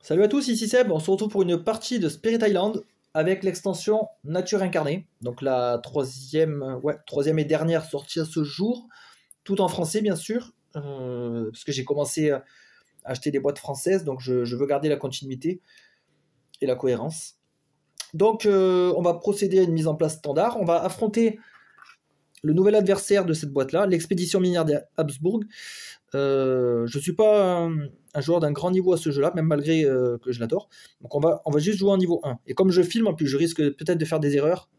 Salut à tous, ici Seb, on se retrouve pour une partie de Spirit Island avec l'extension Nature Incarnée, donc la troisième et dernière sortie à ce jour, tout en français bien sûr, parce que j'ai commencé à acheter des boîtes françaises, donc je veux garder la continuité et la cohérence. Donc on va procéder à une mise en place standard, on va affronter le nouvel adversaire de cette boîte-là, l'expédition minière des Habsbourg. Je suis pas un joueur d'un grand niveau à ce jeu-là, même malgré que je l'adore. Donc on va juste jouer en niveau 1. Et comme je filme, en plus, je risque peut-être de faire des erreurs.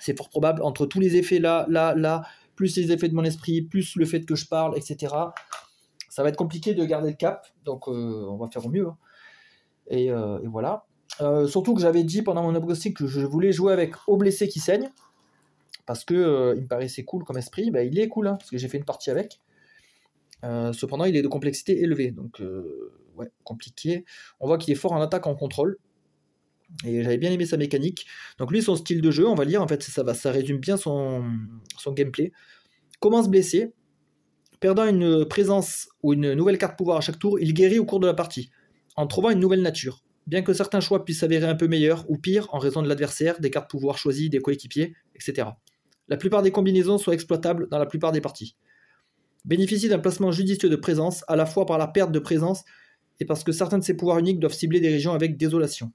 C'est fort probable, entre tous les effets là, plus les effets de mon esprit, plus le fait que je parle, etc. Ça va être compliqué de garder le cap, donc on va faire au mieux. Hein. Et voilà. Surtout que j'avais dit pendant mon upgrade que je voulais jouer avec Au blessé qui saigne, parce que il me paraissait cool comme esprit. Bah, il est cool, hein, parce que j'ai fait une partie avec. Cependant, il est de complexité élevée, donc ouais, compliqué. On voit qu'il est fort en attaque, en contrôle, et j'avais bien aimé sa mécanique. Donc lui, son style de jeu, on va lire, en fait, ça résume bien son gameplay. Commence blessé, perdant une présence ou une nouvelle carte pouvoir à chaque tour, il guérit au cours de la partie, en trouvant une nouvelle nature. Bien que certains choix puissent s'avérer un peu meilleurs ou pires en raison de l'adversaire, des cartes pouvoir choisies, des coéquipiers, etc. La plupart des combinaisons sont exploitables dans la plupart des parties. Bénéficie d'un placement judicieux de présence, à la fois par la perte de présence et parce que certains de ses pouvoirs uniques doivent cibler des régions avec désolation.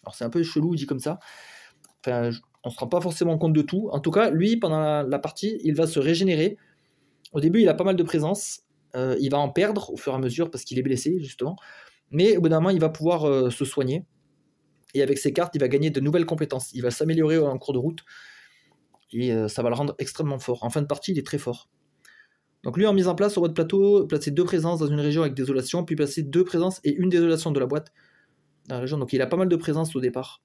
Alors c'est un peu chelou dit comme ça. Enfin, on ne se rend pas forcément compte de tout. En tout cas, lui, pendant la partie, il va se régénérer. Au début, il a pas mal de présence. Il va en perdre au fur et à mesure parce qu'il est blessé, justement. Mais au bout d'un moment, il va pouvoir se soigner. Et avec ses cartes, il va gagner de nouvelles compétences. Il va s'améliorer en cours de route. Et ça va le rendre extrêmement fort. En fin de partie, il est très fort. Donc lui en mise en place au bas de plateau, placer 2 présences dans une région avec désolation, puis placer 2 présences et une désolation de la boîte dans la région. Donc il a pas mal de présences au départ.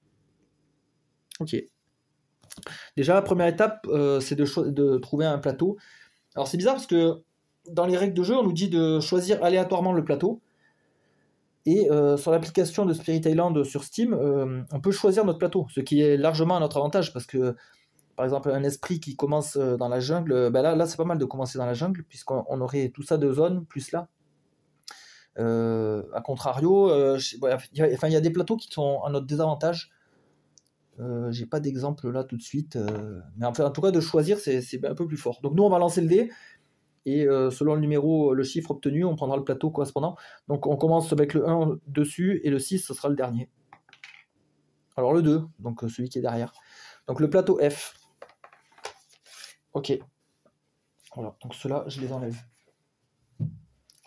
Ok. Déjà la première étape, c'est de trouver un plateau. Alors c'est bizarre parce que dans les règles de jeu, on nous dit de choisir aléatoirement le plateau. Et sur l'application de Spirit Island sur Steam, on peut choisir notre plateau, ce qui est largement à notre avantage parce que par exemple, un esprit qui commence dans la jungle, ben là c'est pas mal de commencer dans la jungle, puisqu'on aurait tout ça de zone, plus là. A contrario, il y a des plateaux qui sont à notre désavantage. J'ai pas d'exemple là tout de suite. Mais enfin, en tout cas, de choisir, c'est un peu plus fort. Donc nous, on va lancer le dé, et selon le numéro, le chiffre obtenu, on prendra le plateau correspondant. Donc on commence avec le 1 dessus, et le 6, ce sera le dernier. Alors le 2, donc celui qui est derrière. Donc le plateau F. Ok. Voilà, donc ceux-là, je les enlève.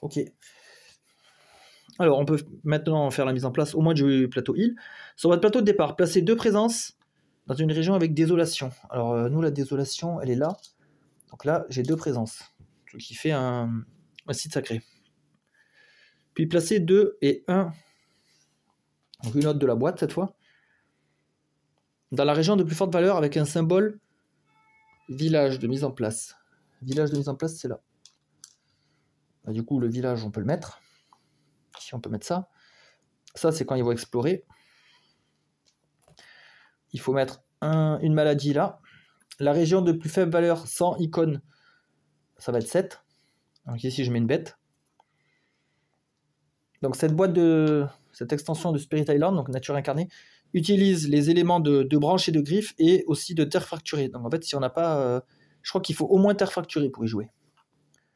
Ok. Alors, on peut maintenant faire la mise en place au moins du plateau heal. Sur votre plateau de départ, placez 2 présences dans une région avec désolation. Alors, nous, la désolation, elle est là. Donc là, j'ai 2 présences, ce qui fait un site sacré. Puis placez 2 et 1, donc une autre de la boîte cette fois, dans la région de plus forte valeur avec un symbole village de mise en place. Village de mise en place, c'est là. Bah, du coup, le village, on peut le mettre. Ici, on peut mettre ça. Ça, c'est quand ils vont explorer. Il faut mettre une maladie là. La région de plus faible valeur sans icône, ça va être 7. Donc ici, je mets une bête. Donc cette extension de Spirit Island, donc nature incarnée, utilise les éléments de branches et de griffes et aussi de terre fracturée. Donc en fait, si on n'a pas... je crois qu'il faut au moins terre fracturée pour y jouer.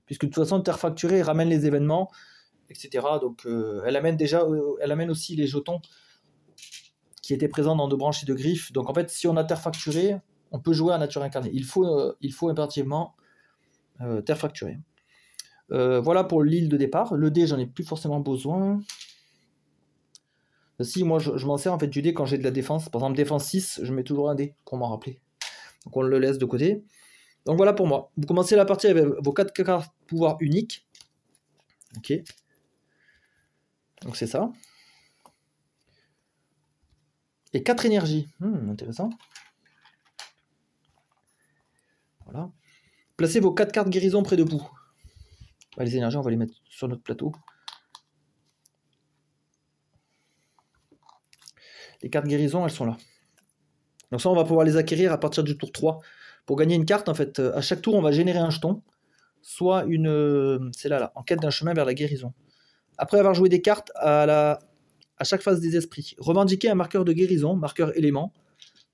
Puisque de toute façon, terre fracturée ramène les événements, etc. Donc elle amène aussi les jetons qui étaient présents dans de branches et de griffes. Donc en fait, si on a terre fracturée, on peut jouer à nature incarnée. Il faut impérativement terre fracturée. Voilà pour l'île de départ. Le dé, j'en ai plus forcément besoin. Si, moi je m'en sers en fait du dé quand j'ai de la défense. Par exemple, défense 6, je mets toujours un dé pour m'en rappeler. Donc on le laisse de côté. Donc voilà pour moi. Vous commencez la partie avec vos 4 cartes pouvoir uniques. Ok. Donc c'est ça. Et 4 énergies. Intéressant. Voilà. Placez vos 4 cartes guérison près de vous. Bah, les énergies, on va les mettre sur notre plateau. Les cartes guérison, elles sont là. Donc ça, on va pouvoir les acquérir à partir du tour 3. Pour gagner une carte, en fait, à chaque tour, on va générer un jeton. Soit une... c'est là, en quête d'un chemin vers la guérison. Après avoir joué des cartes, à à chaque phase des esprits. Revendiquez un marqueur de guérison, marqueur élément.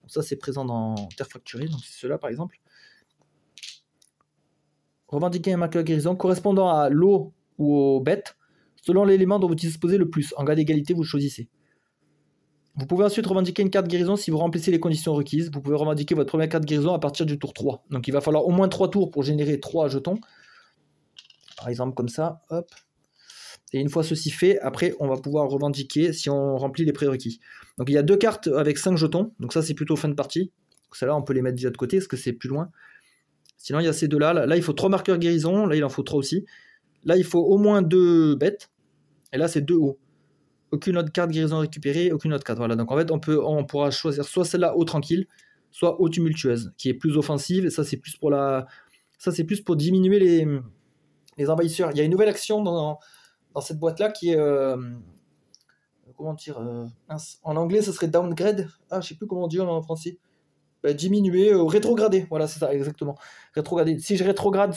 Donc ça, c'est présent dans Terre Fracturée, donc c'est cela par exemple. Revendiquez un marqueur de guérison correspondant à l'eau ou aux bêtes, selon l'élément dont vous disposez le plus. En cas d'égalité, vous choisissez. Vous pouvez ensuite revendiquer une carte guérison si vous remplissez les conditions requises. Vous pouvez revendiquer votre première carte guérison à partir du tour 3. Donc il va falloir au moins 3 tours pour générer 3 jetons. Par exemple comme ça, hop. Et une fois ceci fait, après on va pouvoir revendiquer si on remplit les prérequis. Donc il y a 2 cartes avec 5 jetons. Donc ça c'est plutôt fin de partie. Celles-là on peut les mettre déjà de côté parce que c'est plus loin. Sinon il y a ces deux-là. Là il faut 3 marqueurs guérison. Là il en faut 3 aussi. Là il faut au moins 2 bêtes. Et là c'est 2 hauts. Aucune autre carte guérison récupérée, aucune autre carte. Voilà, donc en fait, on pourra choisir soit celle-là, eau tranquille, soit eau tumultueuse, qui est plus offensive, et ça, c'est plus pour diminuer les envahisseurs. Il y a une nouvelle action dans cette boîte-là qui est... comment dire en anglais, ce serait downgrade. Ah, je sais plus comment dire en français. Diminuer, rétrograder. Voilà, c'est ça, exactement. Rétrograder. Si je rétrograde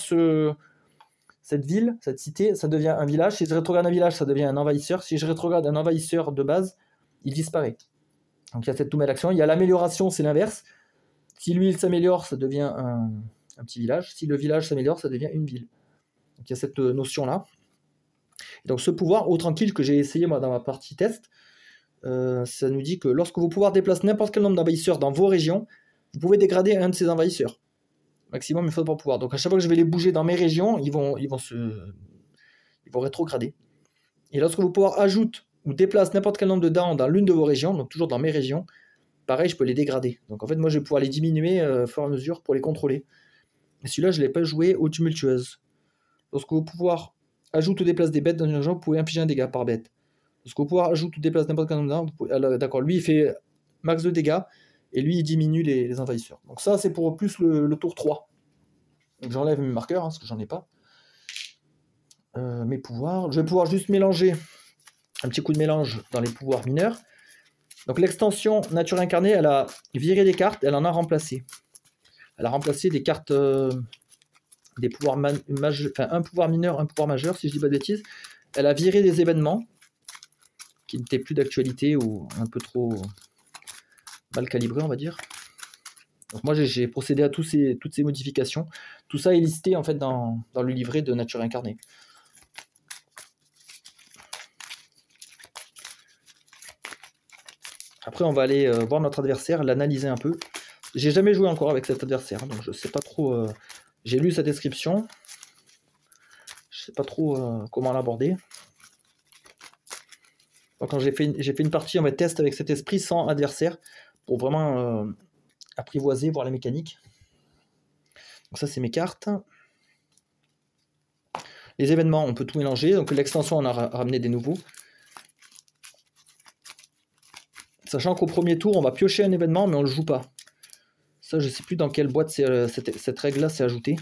cette ville, cette cité, ça devient un village. Si je rétrograde un village, ça devient un envahisseur. Si je rétrograde un envahisseur de base, il disparaît. Donc il y a cette nouvelle action. Il y a l'amélioration, c'est l'inverse. Si lui, il s'améliore, ça devient un petit village. Si le village s'améliore, ça devient une ville. Donc il y a cette notion-là. Et donc ce pouvoir, eau tranquille, que j'ai essayé moi dans ma partie test, ça nous dit que lorsque vos pouvoirs déplacent n'importe quel nombre d'envahisseurs dans vos régions, vous pouvez dégrader un de ces envahisseurs. Maximum une fois par pouvoir. Donc à chaque fois que je vais les bouger dans mes régions, ils vont rétrograder. Et lorsque vos pouvoirs ajoutent ou déplacent n'importe quel nombre de dents dans l'une de vos régions, donc toujours dans mes régions, pareil, je peux les dégrader. Donc en fait, moi je vais pouvoir les diminuer au fur et à mesure pour les contrôler. Et celui-là, je ne l'ai pas joué aux tumultueuses. Lorsque vos pouvoirs ajoutent ou déplacent des bêtes dans une région, vous pouvez infliger un dégât par bête. Lorsque vos pouvoirs ajoutent ou déplacent n'importe quel nombre de dents, vous pouvez... d'accord, lui il fait max de dégâts. Et lui, il diminue les envahisseurs. Donc ça, c'est pour plus le tour 3. Donc j'enlève mes marqueurs, parce que j'en ai pas. Mes pouvoirs. Je vais pouvoir juste mélanger un petit coup de mélange dans les pouvoirs mineurs. Donc l'extension nature incarnée, elle a viré des cartes, elle en a remplacé. Elle a remplacé des cartes, des pouvoirs majeurs, enfin un pouvoir mineur, un pouvoir majeur, si je dis pas de bêtises. Elle a viré des événements qui n'étaient plus d'actualité ou un peu trop... mal calibré, on va dire. Donc moi j'ai procédé à toutes ces modifications. Tout ça est listé en fait dans le livret de Nature Incarnée. Après on va aller voir notre adversaire, l'analyser un peu. J'ai jamais joué encore avec cet adversaire, donc je sais pas trop. J'ai lu sa description. Je sais pas trop comment l'aborder. Quand j'ai fait une partie en fait test avec cet esprit sans adversaire pour vraiment apprivoiser, voir la mécanique. Donc ça c'est mes cartes. Les événements, on peut tout mélanger. Donc l'extension, on a ramené des nouveaux. Sachant qu'au premier tour, on va piocher un événement, mais on ne le joue pas. Ça, je ne sais plus dans quelle boîte cette règle-là s'est ajoutée.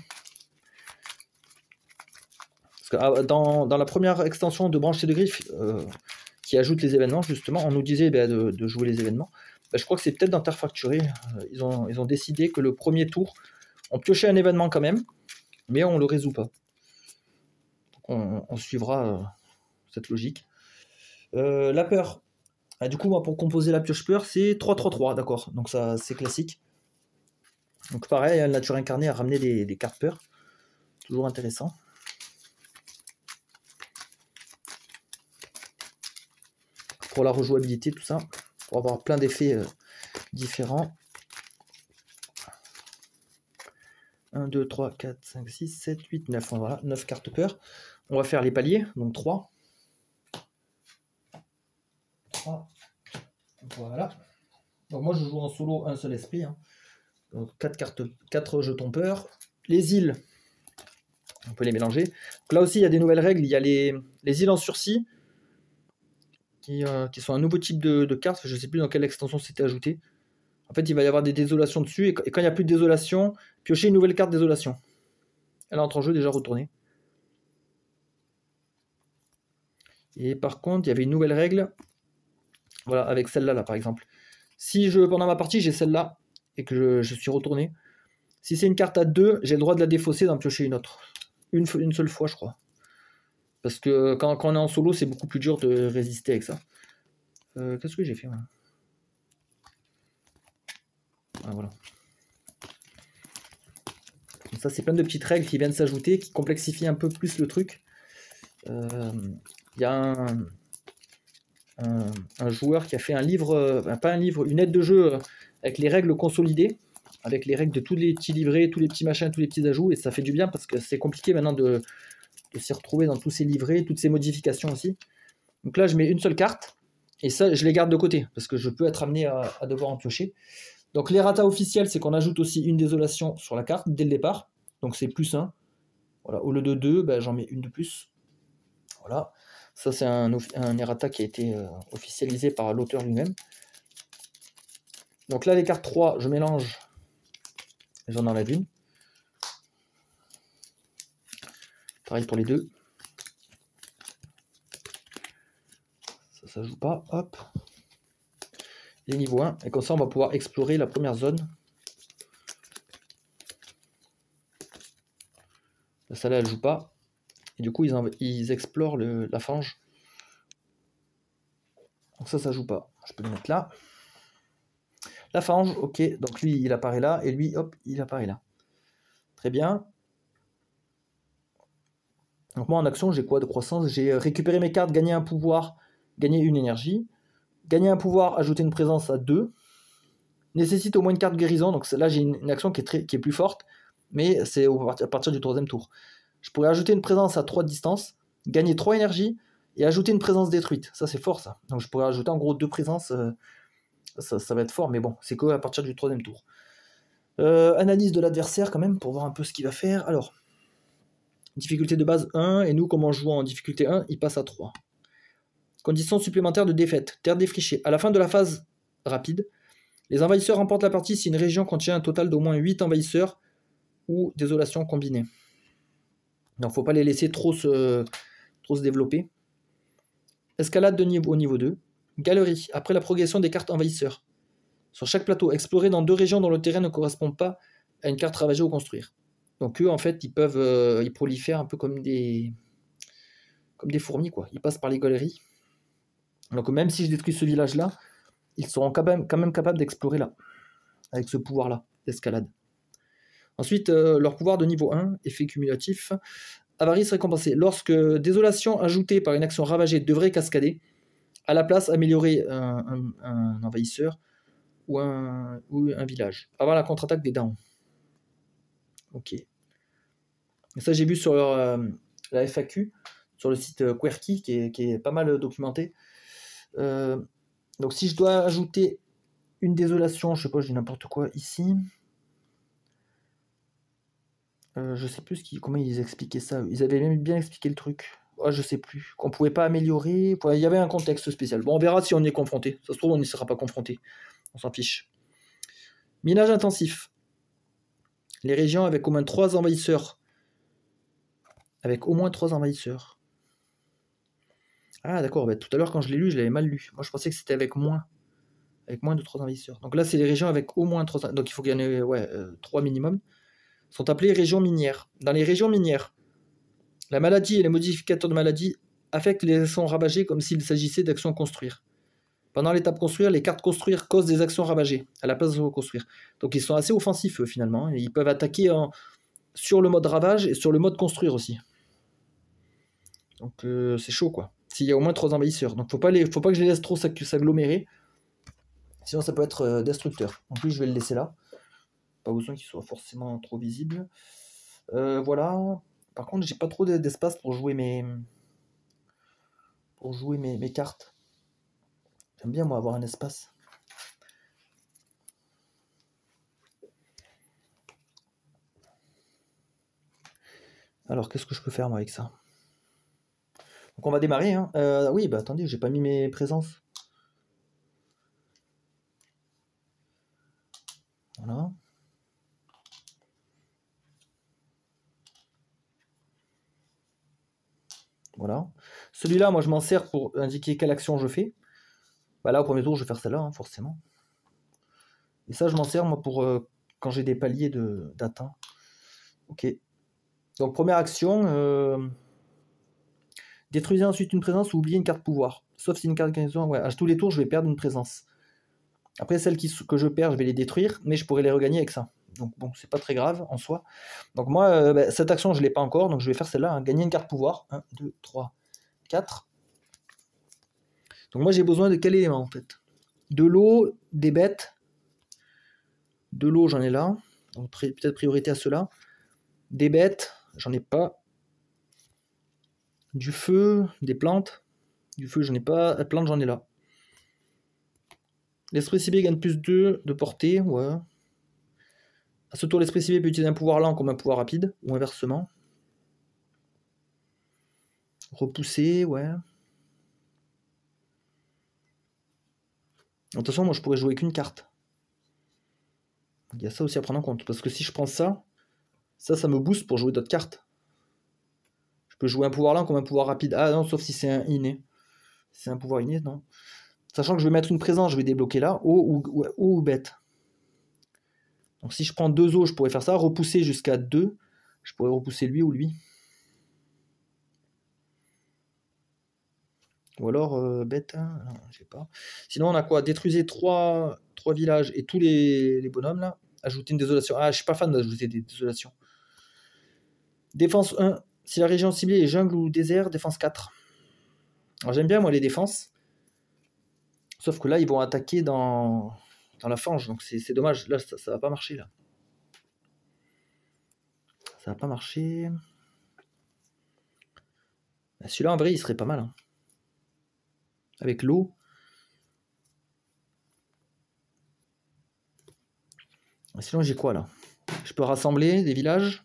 Parce que dans la première extension de branche et de griffe, qui ajoute les événements, justement, on nous disait de jouer les événements. Je crois que c'est peut-être dans Terre Fracturée. Ils ont décidé que le premier tour, on piochait un événement quand même, mais on ne le résout pas. On suivra cette logique. La peur. Du coup, moi, pour composer la pioche peur, c'est 3-3-3, d'accord. Donc ça, c'est classique. Donc pareil, la nature incarnée a ramené des cartes peur. Toujours intéressant. Pour la rejouabilité, tout ça. Pour avoir plein d'effets différents. 1, 2, 3, 4, 5, 6, 7, 8, 9. Voilà, 9 cartes peur. On va faire les paliers, donc 3. 3. Voilà. Donc moi je joue en solo un seul esprit. Hein. Donc 4 jetons peur. Les îles, on peut les mélanger. Donc là aussi il y a des nouvelles règles. Il y a les îles en sursis qui sont un nouveau type de carte. Je ne sais plus dans quelle extension c'était ajouté. En fait il va y avoir des désolations dessus. Et quand il n'y a plus de désolation, piochez une nouvelle carte désolation. Elle entre en jeu déjà retournée. Et par contre il y avait une nouvelle règle. Voilà, avec celle-là, là, par exemple. Si pendant ma partie, j'ai celle-là, et que je suis retourné, si c'est une carte à 2, j'ai le droit de la défausser, d'en piocher une autre. Une seule fois, je crois. Parce que quand on est en solo, c'est beaucoup plus dur de résister avec ça. Qu'est-ce que j'ai fait moi? Ah, voilà. Donc ça, c'est plein de petites règles qui viennent s'ajouter, qui complexifient un peu plus le truc. Il y a un joueur qui a fait un livre, pas un livre, une aide de jeu avec les règles consolidées, avec les règles de tous les petits livrets, tous les petits machins, tous les petits ajouts, et ça fait du bien parce que c'est compliqué maintenant de s'y retrouver dans tous ces livrets, toutes ces modifications aussi. Donc là, je mets une seule carte, et ça, je les garde de côté, parce que je peux être amené à devoir en piocher. Donc l'errata officielle, c'est qu'on ajoute aussi une désolation sur la carte dès le départ, donc c'est plus 1. Voilà, au lieu de 2, ben, j'en mets une de plus. Voilà, ça c'est un errata qui a été officialisé par l'auteur lui-même. Donc là, les cartes 3, je mélange, et j'en enlève une. Pareil pour les deux. Ça joue pas, hop. Les niveaux 1, et comme ça on va pouvoir explorer la première zone. Celle-là elle joue pas, et du coup ils explorent la fange. Donc ça joue pas, je peux le mettre là. La fange, ok, donc lui il apparaît là, et lui hop, il apparaît là. Très bien. Donc moi en action j'ai quoi de croissance? J'ai récupéré mes cartes, gagné un pouvoir, gagné une énergie. Gagner un pouvoir, ajouter une présence à 2. Nécessite au moins une carte guérison, donc là j'ai une action qui est plus forte, mais c'est à partir du 3e tour. Je pourrais ajouter une présence à 3 de distance, gagner 3 énergies, et ajouter une présence détruite. Ça c'est fort ça. Donc je pourrais ajouter en gros 2 présences, ça va être fort, mais bon, c'est qu'à partir du 3e tour. Analyse de l'adversaire quand même, pour voir un peu ce qu'il va faire. Alors, difficulté de base 1, et nous comme on joue en difficulté 1, il passe à 3. Conditions supplémentaires de défaite. Terre défrichée. À la fin de la phase rapide, les envahisseurs remportent la partie si une région contient un total d'au moins 8 envahisseurs ou désolations combinées. Donc faut pas les laisser trop se développer. Escalade au niveau 2. Galerie. Après la progression des cartes envahisseurs. Sur chaque plateau, explorer dans 2 régions dont le terrain ne correspond pas à une carte ravagée ou construire. Donc eux, en fait, ils prolifèrent un peu comme des fourmis, quoi. Ils passent par les galeries. Donc même si je détruis ce village-là, ils seront quand même capables d'explorer là, avec ce pouvoir-là d'escalade. Ensuite, leur pouvoir de niveau 1, effet cumulatif, avarice récompensée. Lorsque désolation ajoutée par une action ravagée devrait cascader, à la place améliorer un envahisseur ou un village, avant la contre-attaque des downs. Ok. Et ça j'ai vu sur la FAQ, sur le site Querky, qui est pas mal documenté. Donc si je dois ajouter une désolation, je sais pas, je dis n'importe quoi ici. Je sais plus comment ils expliquaient ça. Ils avaient même bien expliqué le truc. Oh, je sais plus. Qu'on pouvait pas améliorer. Il y avait un contexte spécial. Bon, on verra si on y est confronté. Ça se trouve, on n'y sera pas confronté. On s'en fiche. Minage intensif. Les régions avec au moins 3 envahisseurs. Avec au moins 3 envahisseurs. Ah, d'accord. Bah, tout à l'heure, quand je l'ai lu, je l'avais mal lu. Moi, je pensais que c'était avec moins. Avec moins de 3 envahisseurs. Donc là, c'est les régions avec au moins 3. Donc il faut qu'il y en ait 3 minimum. Sont appelées régions minières. Dans les régions minières, la maladie et les modificateurs de maladie affectent les actions ravagées comme s'il s'agissait d'actions construire. Pendant l'étape construire, les cartes construire causent des actions ravagées à la place de reconstruire. Donc ils sont assez offensifs finalement. Et ils peuvent attaquer sur le mode ravage et sur le mode construire aussi. Donc c'est chaud quoi. S'il y a au moins 3 envahisseurs. Donc faut pas que je les laisse trop s'agglomérer. Sinon ça peut être destructeur. En plus je vais le laisser là. Pas besoin qu'il soit forcément trop visible. Voilà. Par contre, j'ai pas trop d'espace pour jouer mes cartes. J'aime bien moi avoir un espace. Alors, qu'est-ce que je peux faire moi avec ça? Donc on va démarrer. Hein. Oui, bah attendez, j'ai pas mis mes présences. Voilà. Voilà. Celui-là, moi, je m'en sers pour indiquer quelle action je fais. Bah là, au premier tour, je vais faire celle-là, hein, forcément. Et ça, je m'en sers, moi, pour quand j'ai des paliers d'atteint. Ok. Donc, première action, Détruisez ensuite une présence ou oubliez une carte pouvoir. Sauf si une carte garnison, ouais, à tous les tours, je vais perdre une présence. Après, celles que je perds, je vais les détruire, mais je pourrais les regagner avec ça. Donc bon, c'est pas très grave en soi. Donc moi, cette action, je l'ai pas encore, donc je vais faire celle-là, hein, gagner une carte pouvoir. 1, 2, 3, 4. Donc moi, j'ai besoin de quel élément, en fait? De l'eau, des bêtes. De l'eau, j'en ai là. Donc peut-être priorité à ceux-là. Des bêtes, j'en ai pas. Du feu, des plantes. Du feu, j'en ai pas. La plante, j'en ai là. L'esprit ciblé gagne plus 2 de portée, ouais. À ce tour, l'esprit ciblé peut utiliser un pouvoir lent comme un pouvoir rapide, ou inversement. Repousser, ouais. Attention, moi je pourrais jouer qu'une carte. Il y a ça aussi à prendre en compte, parce que si je prends ça, ça me booste pour jouer d'autres cartes. Je peux jouer un pouvoir lent comme un pouvoir rapide. Ah non, sauf si c'est un inné. C'est un pouvoir inné, non. Sachant que je vais mettre une présence, je vais débloquer là, eau ou bête. Donc si je prends 2 eaux, je pourrais faire ça, repousser jusqu'à 2. Je pourrais repousser lui ou lui. Ou alors bête, hein, non, je sais pas. Sinon on a quoi? Détruisez 3 villages et tous les bonhommes là. Ajouter une désolation. Ah, je suis pas fan d'ajouter des désolations. Défense 1. Si la région ciblée est jungle ou désert, défense 4. Alors j'aime bien moi les défenses. Sauf que là ils vont attaquer dans la fange, donc c'est dommage. Là ça va pas marcher là. Ça va pas marcher. Celui-là en vrai il serait pas mal. Hein. Avec l'eau. Sinon j'ai quoi là? Je peux rassembler des villages.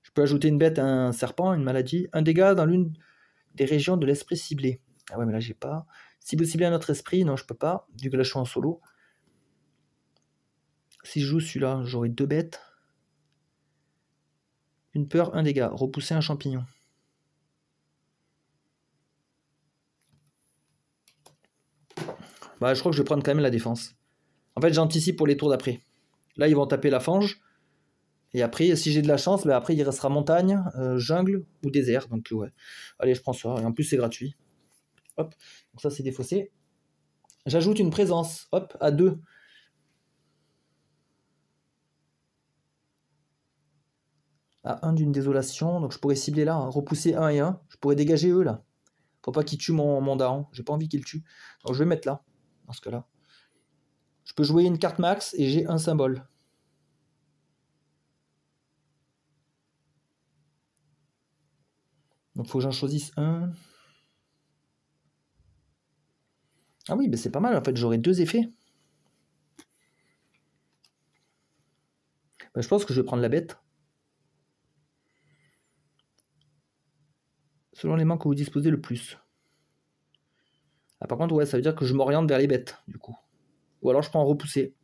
Je peux ajouter une bête, un serpent, une maladie. Un dégât dans l'une des régions de l'esprit ciblé. Ah ouais mais là j'ai pas. Si vous ciblez un autre esprit, non je peux pas. Du coup là je suis en solo. Si je joue celui-là, j'aurai 2 bêtes. Une peur, un dégât. Repousser un champignon. Bah je crois que je vais prendre quand même la défense. En fait j'anticipe pour les tours d'après. Là ils vont taper la fange. Et après, si j'ai de la chance, bah, après il restera montagne, jungle ou désert. Donc ouais. Allez, je prends ça. Et en plus c'est gratuit. Hop. Donc ça c'est défaussé. J'ajoute une présence. Hop, à 2. À 1 d'une désolation. Donc je pourrais cibler là. Hein, repousser 1 et 1. Je pourrais dégager eux là. Faut pas qu'ils tuent mon daron. J'ai pas envie qu'ils tuent. Donc je vais mettre là. Dans ce cas-là. Je peux jouer une carte max et j'ai un symbole. Donc il faut que j'en choisisse un. Ah oui, mais c'est pas mal, en fait, j'aurai 2 effets. Bah, je pense que je vais prendre la bête. Selon les mains que vous disposez le plus. Ah, par contre, ouais, ça veut dire que je m'oriente vers les bêtes, du coup. Ou alors je prends repousser.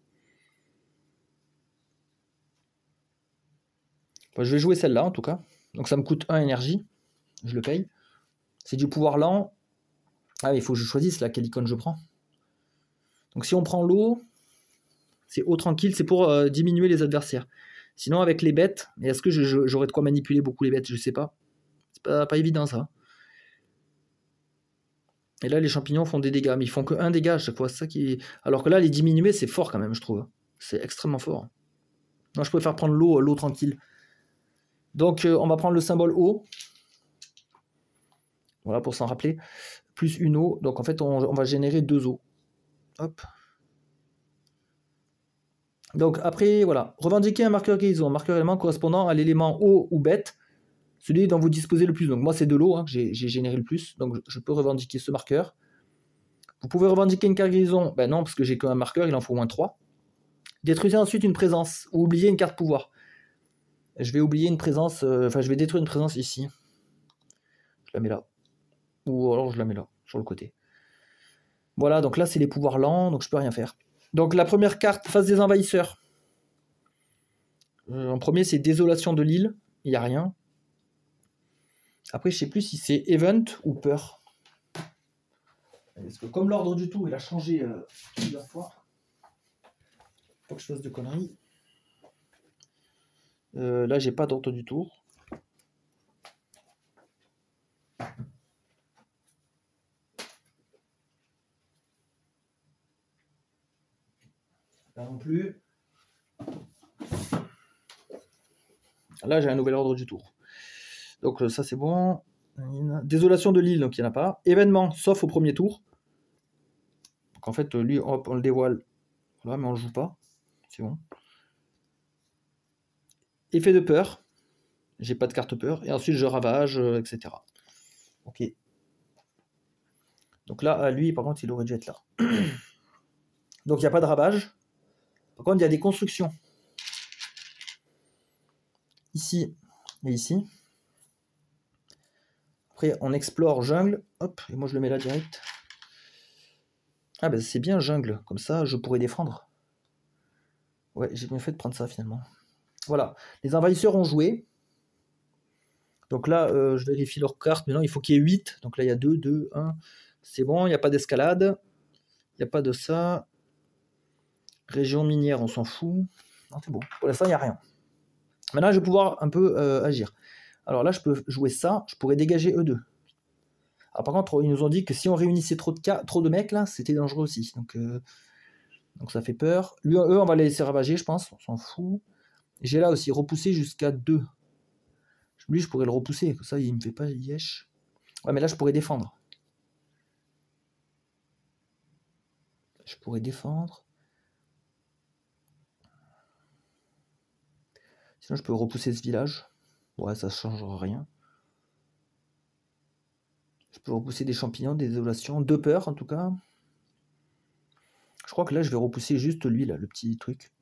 Enfin, je vais jouer celle-là, en tout cas. Donc ça me coûte 1 énergie. Je le paye. C'est du pouvoir lent. Ah, il faut que je choisisse là, quelle icône je prends. Donc si on prend l'eau, c'est eau tranquille, c'est pour diminuer les adversaires. Sinon, avec les bêtes, est-ce que j'aurais de quoi manipuler beaucoup les bêtes? Je sais pas. C'est pas évident, ça. Et là, les champignons font des dégâts, mais ils font que 1 dégât à chaque fois. Ça qui... Alors que là, les diminuer, c'est fort quand même, je trouve. C'est extrêmement fort. Moi, je préfère prendre l'eau tranquille. Donc, on va prendre le symbole eau. Voilà, pour s'en rappeler. Plus une eau. Donc, en fait, on va générer 2 eaux. Hop. Donc, après, voilà. Revendiquer un marqueur guérison. Un marqueur élément correspondant à l'élément eau ou bête. Celui dont vous disposez le plus. Donc, moi, c'est de l'eau hein, que j'ai généré le plus. Donc, je peux revendiquer ce marqueur. Vous pouvez revendiquer une carte guérison. Ben non, parce que j'ai qu'un marqueur, il en faut au moins 3. Détruisez ensuite une présence. Ou oubliez une carte pouvoir. Je vais oublier une présence. Enfin, je vais détruire une présence ici. Je la mets là. Ou alors je la mets là, sur le côté. Voilà, donc là, c'est les pouvoirs lents, donc je peux rien faire. Donc la première carte, face des envahisseurs. En premier, c'est désolation de l'île. Il n'y a rien. Après, je sais plus si c'est event ou peur. Parce que comme l'ordre du tour, il a changé plusieurs fois. Faut que je fasse de conneries. Là, j'ai pas d'ordre du tour. Là non plus. Là, j'ai un nouvel ordre du tour. Donc ça, c'est bon. Désolation de l'île, donc il n'y en a pas. Événement, sauf au premier tour. Donc en fait, lui, hop, on le dévoile. Voilà, mais on le joue pas. C'est bon. Effet de peur. J'ai pas de carte peur. Et ensuite, je ravage, etc. Ok. Donc là, lui, par contre, il aurait dû être là. Donc il n'y a pas de ravage. Par contre, il y a des constructions. Ici et ici. Après, on explore jungle. Hop, et moi je le mets là direct. Ah ben c'est bien jungle. Comme ça, je pourrais défendre. Ouais, j'ai bien fait de prendre ça finalement. Voilà. Les envahisseurs ont joué. Donc là, je vérifie leur carte. Maintenant, il faut qu'il y ait 8. Donc là, il y a 2, 2, 1. C'est bon, il n'y a pas d'escalade. Il n'y a pas de ça. Région minière, on s'en fout. Non, c'est bon. Pour l'instant, il n'y a rien. Maintenant, je vais pouvoir un peu agir. Alors là, je peux jouer ça. Je pourrais dégager eux deux. Alors par contre, ils nous ont dit que si on réunissait trop de mecs, là, c'était dangereux aussi. Donc ça fait peur. Lui, eux, on va les laisser ravager, je pense. On s'en fout. J'ai là aussi repoussé jusqu'à 2. Lui, je pourrais le repousser. Comme ça, il me fait pas yesh. Ouais, mais là, je pourrais défendre. Je pourrais défendre. Sinon, je peux repousser ce village. Ouais, ça ne changera rien. Je peux repousser des champignons, des désolations. 2 peurs, en tout cas. Je crois que là, je vais repousser juste lui, là, le petit truc.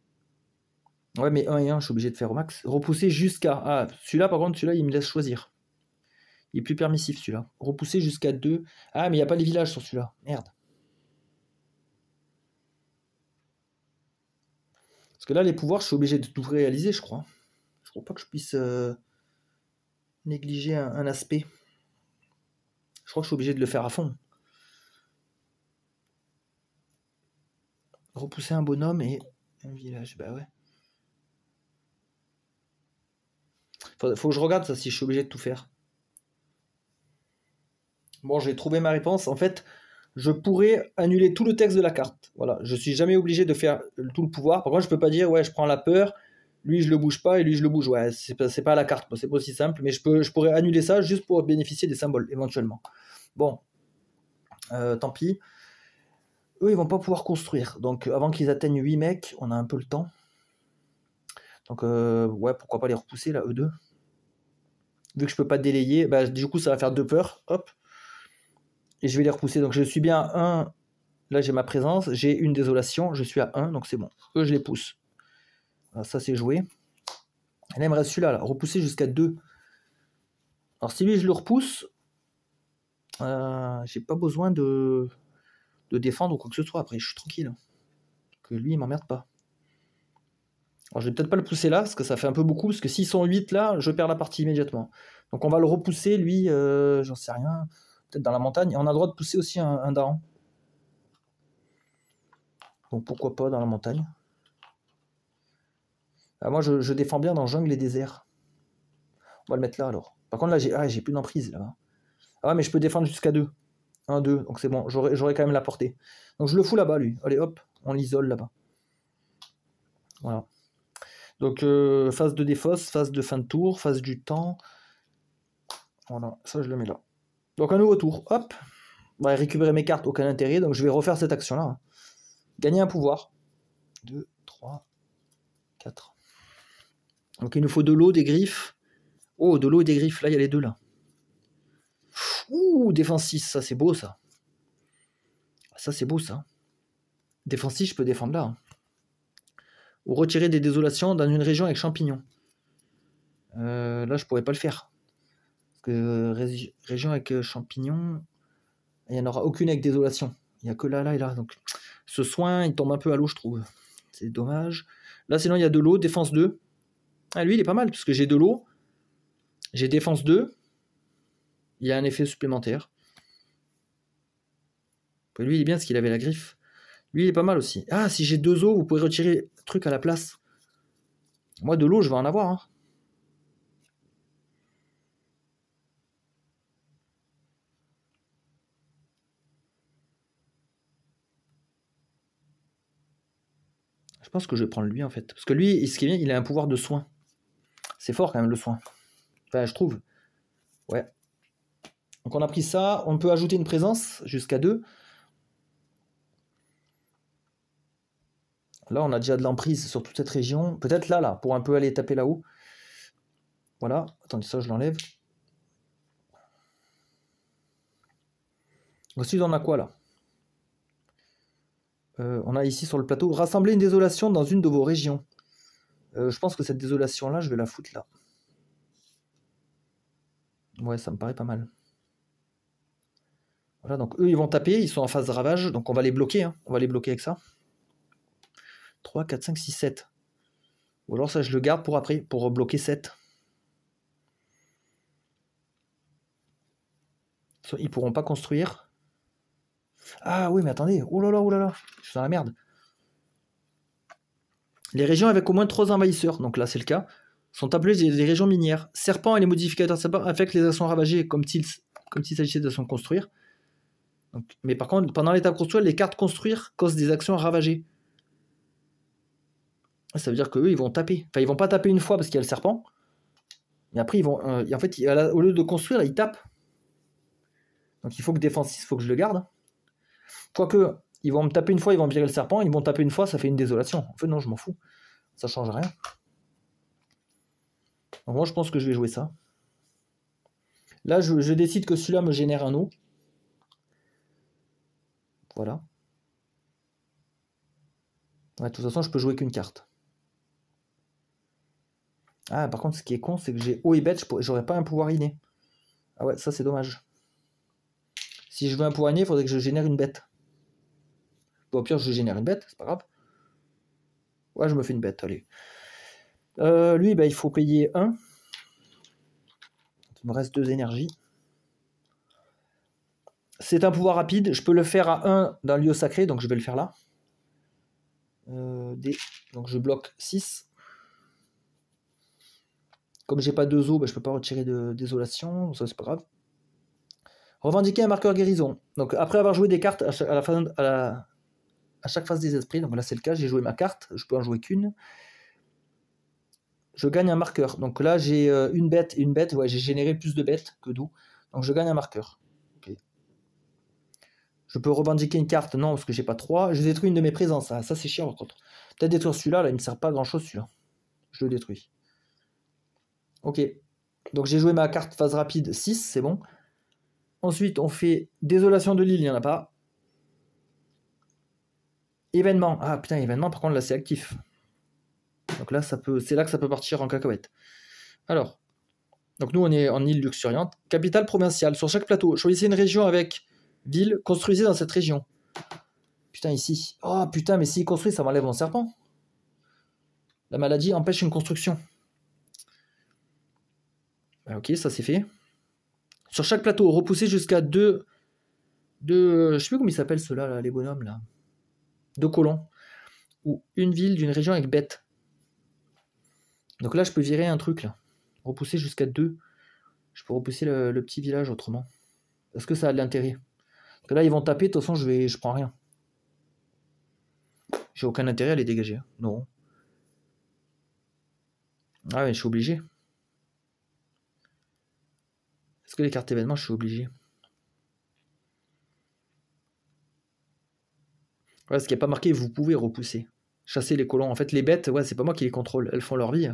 Ouais, mais 1 et 1, je suis obligé de faire au max. Repousser jusqu'à... Ah, celui-là, par contre, celui-là, il me laisse choisir. Il est plus permissif, celui-là. Repousser jusqu'à 2. Ah, mais il n'y a pas les villages sur celui-là. Merde. Parce que là, les pouvoirs, je suis obligé de tout réaliser, je crois. Je crois pas que je puisse négliger un aspect. Je crois que je suis obligé de le faire à fond. Repousser un bonhomme et un village. Bah ouais. Faut que je regarde ça si je suis obligé de tout faire. Bon, j'ai trouvé ma réponse. En fait, je pourrais annuler tout le texte de la carte. Voilà, je suis jamais obligé de faire tout le pouvoir. Par contre, je peux pas dire ouais, je prends la peur, lui je le bouge pas et lui je le bouge. Ouais, c'est pas la carte, c'est pas aussi simple. Mais je pourrais annuler ça juste pour bénéficier des symboles éventuellement. Bon, tant pis. Eux, ils vont pas pouvoir construire. Donc, avant qu'ils atteignent 8 mecs, on a un peu le temps. Donc, ouais, pourquoi pas les repousser là, eux deux. Vu que je peux pas délayer, bah, du coup, ça va faire 2 peurs. Hop. Et je vais les repousser. Donc, je suis bien à 1. Là, j'ai ma présence. J'ai une désolation. Je suis à 1. Donc, c'est bon. Eux, je les pousse. Voilà, ça, c'est joué. Et là, il me reste celui-là. Là, repousser jusqu'à 2. Alors, si lui, je le repousse, j'ai pas besoin de défendre ou quoi que ce soit. Après, je suis tranquille. Que lui, il m'emmerde pas. Alors, je vais peut-être pas le pousser là, parce que ça fait un peu beaucoup, parce que s'ils sont 8 là, je perds la partie immédiatement. Donc on va le repousser, lui, j'en sais rien, peut-être dans la montagne. Et on a le droit de pousser aussi un daron. Donc pourquoi pas dans la montagne. Moi, je défends bien dans jungle et désert. On va le mettre là, alors. Par contre, là, j'ai plus d'emprise, là. Ah, mais je peux défendre jusqu'à 2. 1, 2, donc c'est bon, j'aurai quand même la portée. Donc je le fous là-bas, lui. Allez, hop, on l'isole là-bas. Voilà. Donc, phase de défausse, phase de fin de tour, phase du temps. Voilà, ça je le mets là. Donc un nouveau tour, hop. Bah, récupérer mes cartes, aucun intérêt, donc je vais refaire cette action-là. Gagner un pouvoir. 2, 3, 4. Donc il nous faut de l'eau, des griffes. Oh, de l'eau et des griffes, là il y a les deux là. Ouh, défense 6, ça c'est beau ça. Ça c'est beau ça. Défense 6, je peux défendre là. Ou retirer des désolations dans une région avec champignons. Là je pourrais pas le faire. Parce que région avec champignons, il n'y en aura aucune avec désolation. Il n'y a que là, là et là. Donc ce soin, il tombe un peu à l'eau, je trouve. C'est dommage. Là, sinon, il y a de l'eau, défense 2. Ah, lui, il est pas mal, parce que j'ai de l'eau. J'ai défense 2. Il y a un effet supplémentaire. Lui, il est bien, parce qu'il avait la griffe. Lui, il est pas mal aussi. Ah, si j'ai 2 eaux, vous pouvez retirer le truc à la place. Moi, de l'eau, je vais en avoir. Hein. pense que je vais prendre lui en fait. Parce que lui, ce qui est bien, il a un pouvoir de soin. C'est fort quand même le soin. Enfin, je trouve. Ouais. Donc on a pris ça. On peut ajouter une présence jusqu'à 2. Là, on a déjà de l'emprise sur toute cette région. Peut-être là, pour un peu aller taper là-haut. Voilà. Attendez, ça, je l'enlève. Ensuite, on a quoi là? On a ici sur le plateau, rassembler une désolation dans une de vos régions. Je pense que cette désolation-là, je vais la foutre là. Ouais, ça me paraît pas mal. Voilà, donc eux, ils vont taper, ils sont en phase de ravage, donc on va les bloquer. Hein. On va les bloquer avec ça. 3, 4, 5, 6, 7. Ou alors ça, je le garde pour après, pour bloquer 7. Ils pourront pas construire. Ah oui, mais attendez. Oh là là, je suis dans la merde. Les régions avec au moins 3 envahisseurs, donc là c'est le cas, sont appelées des régions minières. Serpents et les modificateurs de serpents affectent les actions ravagées comme s'il s'agissait d'actions construire. Donc, mais par contre, pendant l'étape construire, les cartes construire causent des actions ravagées. Ça veut dire qu'eux, ils vont taper. Enfin, ils vont pas taper une fois parce qu'il y a le serpent. Mais après, ils vont. En fait, au lieu de construire, là, ils tapent. Donc il faut que défensif, il faut que je le garde. Quoique, ils vont me taper une fois, ils vont virer le serpent. Ils vont taper une fois, ça fait une désolation. En fait, non, je m'en fous. Ça change rien. Donc moi, je pense que je vais jouer ça. Là, je décide que celui-là me génère un eau. Voilà. Ouais, de toute façon, je peux jouer qu'une carte. Ah, par contre, ce qui est con, c'est que j'ai haut et bête, j'aurais pas un pouvoir inné. Ah ouais, ça c'est dommage. Si je veux un pouvoir inné, il faudrait que je génère une bête. Bon, au pire, je génère une bête, c'est pas grave. Ouais, je me fais une bête, allez. Lui, bah, il faut payer 1. Il me reste 2 énergies. C'est un pouvoir rapide, je peux le faire à 1 dans le lieu sacré, donc je vais le faire là. D. Donc je bloque 6. Comme j'ai pas 2 os, bah, je peux pas retirer de désolation, ça c'est pas grave. Revendiquer un marqueur guérison. Donc après avoir joué des cartes à chaque phase des esprits, donc là c'est le cas, j'ai joué ma carte, je peux en jouer qu'une. Je gagne un marqueur. Donc là j'ai une bête et une bête, ouais, j'ai généré plus de bêtes que d'eau. Donc je gagne un marqueur. Okay. Je peux revendiquer une carte, non, parce que j'ai pas 3. Je détruis une de mes présences. Ah, ça c'est chiant par contre. Peut-être détruire celui-là, là, il me sert pas à grand chose celui-là. Je le détruis. Ok. Donc j'ai joué ma carte phase rapide 6, c'est bon. Ensuite, on fait désolation de l'île, il n'y en a pas. Événement. Ah putain, événement, par contre là c'est actif. Donc là, c'est là que ça peut partir en cacahuète. Alors, donc nous on est en île luxuriante. Capitale provinciale. Sur chaque plateau, choisissez une région avec ville, construisez dans cette région. Putain, ici. Oh putain, mais s'il construit, ça m'enlève mon serpent. La maladie empêche une construction. Ok, ça c'est fait. Sur chaque plateau, repoussez jusqu'à 2... je sais plus comment ils s'appellent ceux-là, là, les bonhommes là. 2 colons. Ou une ville d'une région avec bête. Donc là, je peux virer un truc là. Repousser jusqu'à 2. Je peux repousser le petit village autrement. Est-ce que ça a de l'intérêt? Parce que là, ils vont taper, de toute façon, je prends rien. J'ai aucun intérêt à les dégager. Non. Ah ouais, je suis obligé. Est-ce que les cartes événements, je suis obligé? Ouais, ce qui n'est pas marqué, vous pouvez repousser. Chasser les colons. En fait, les bêtes, ouais, c'est pas moi qui les contrôle. Elles font leur vie.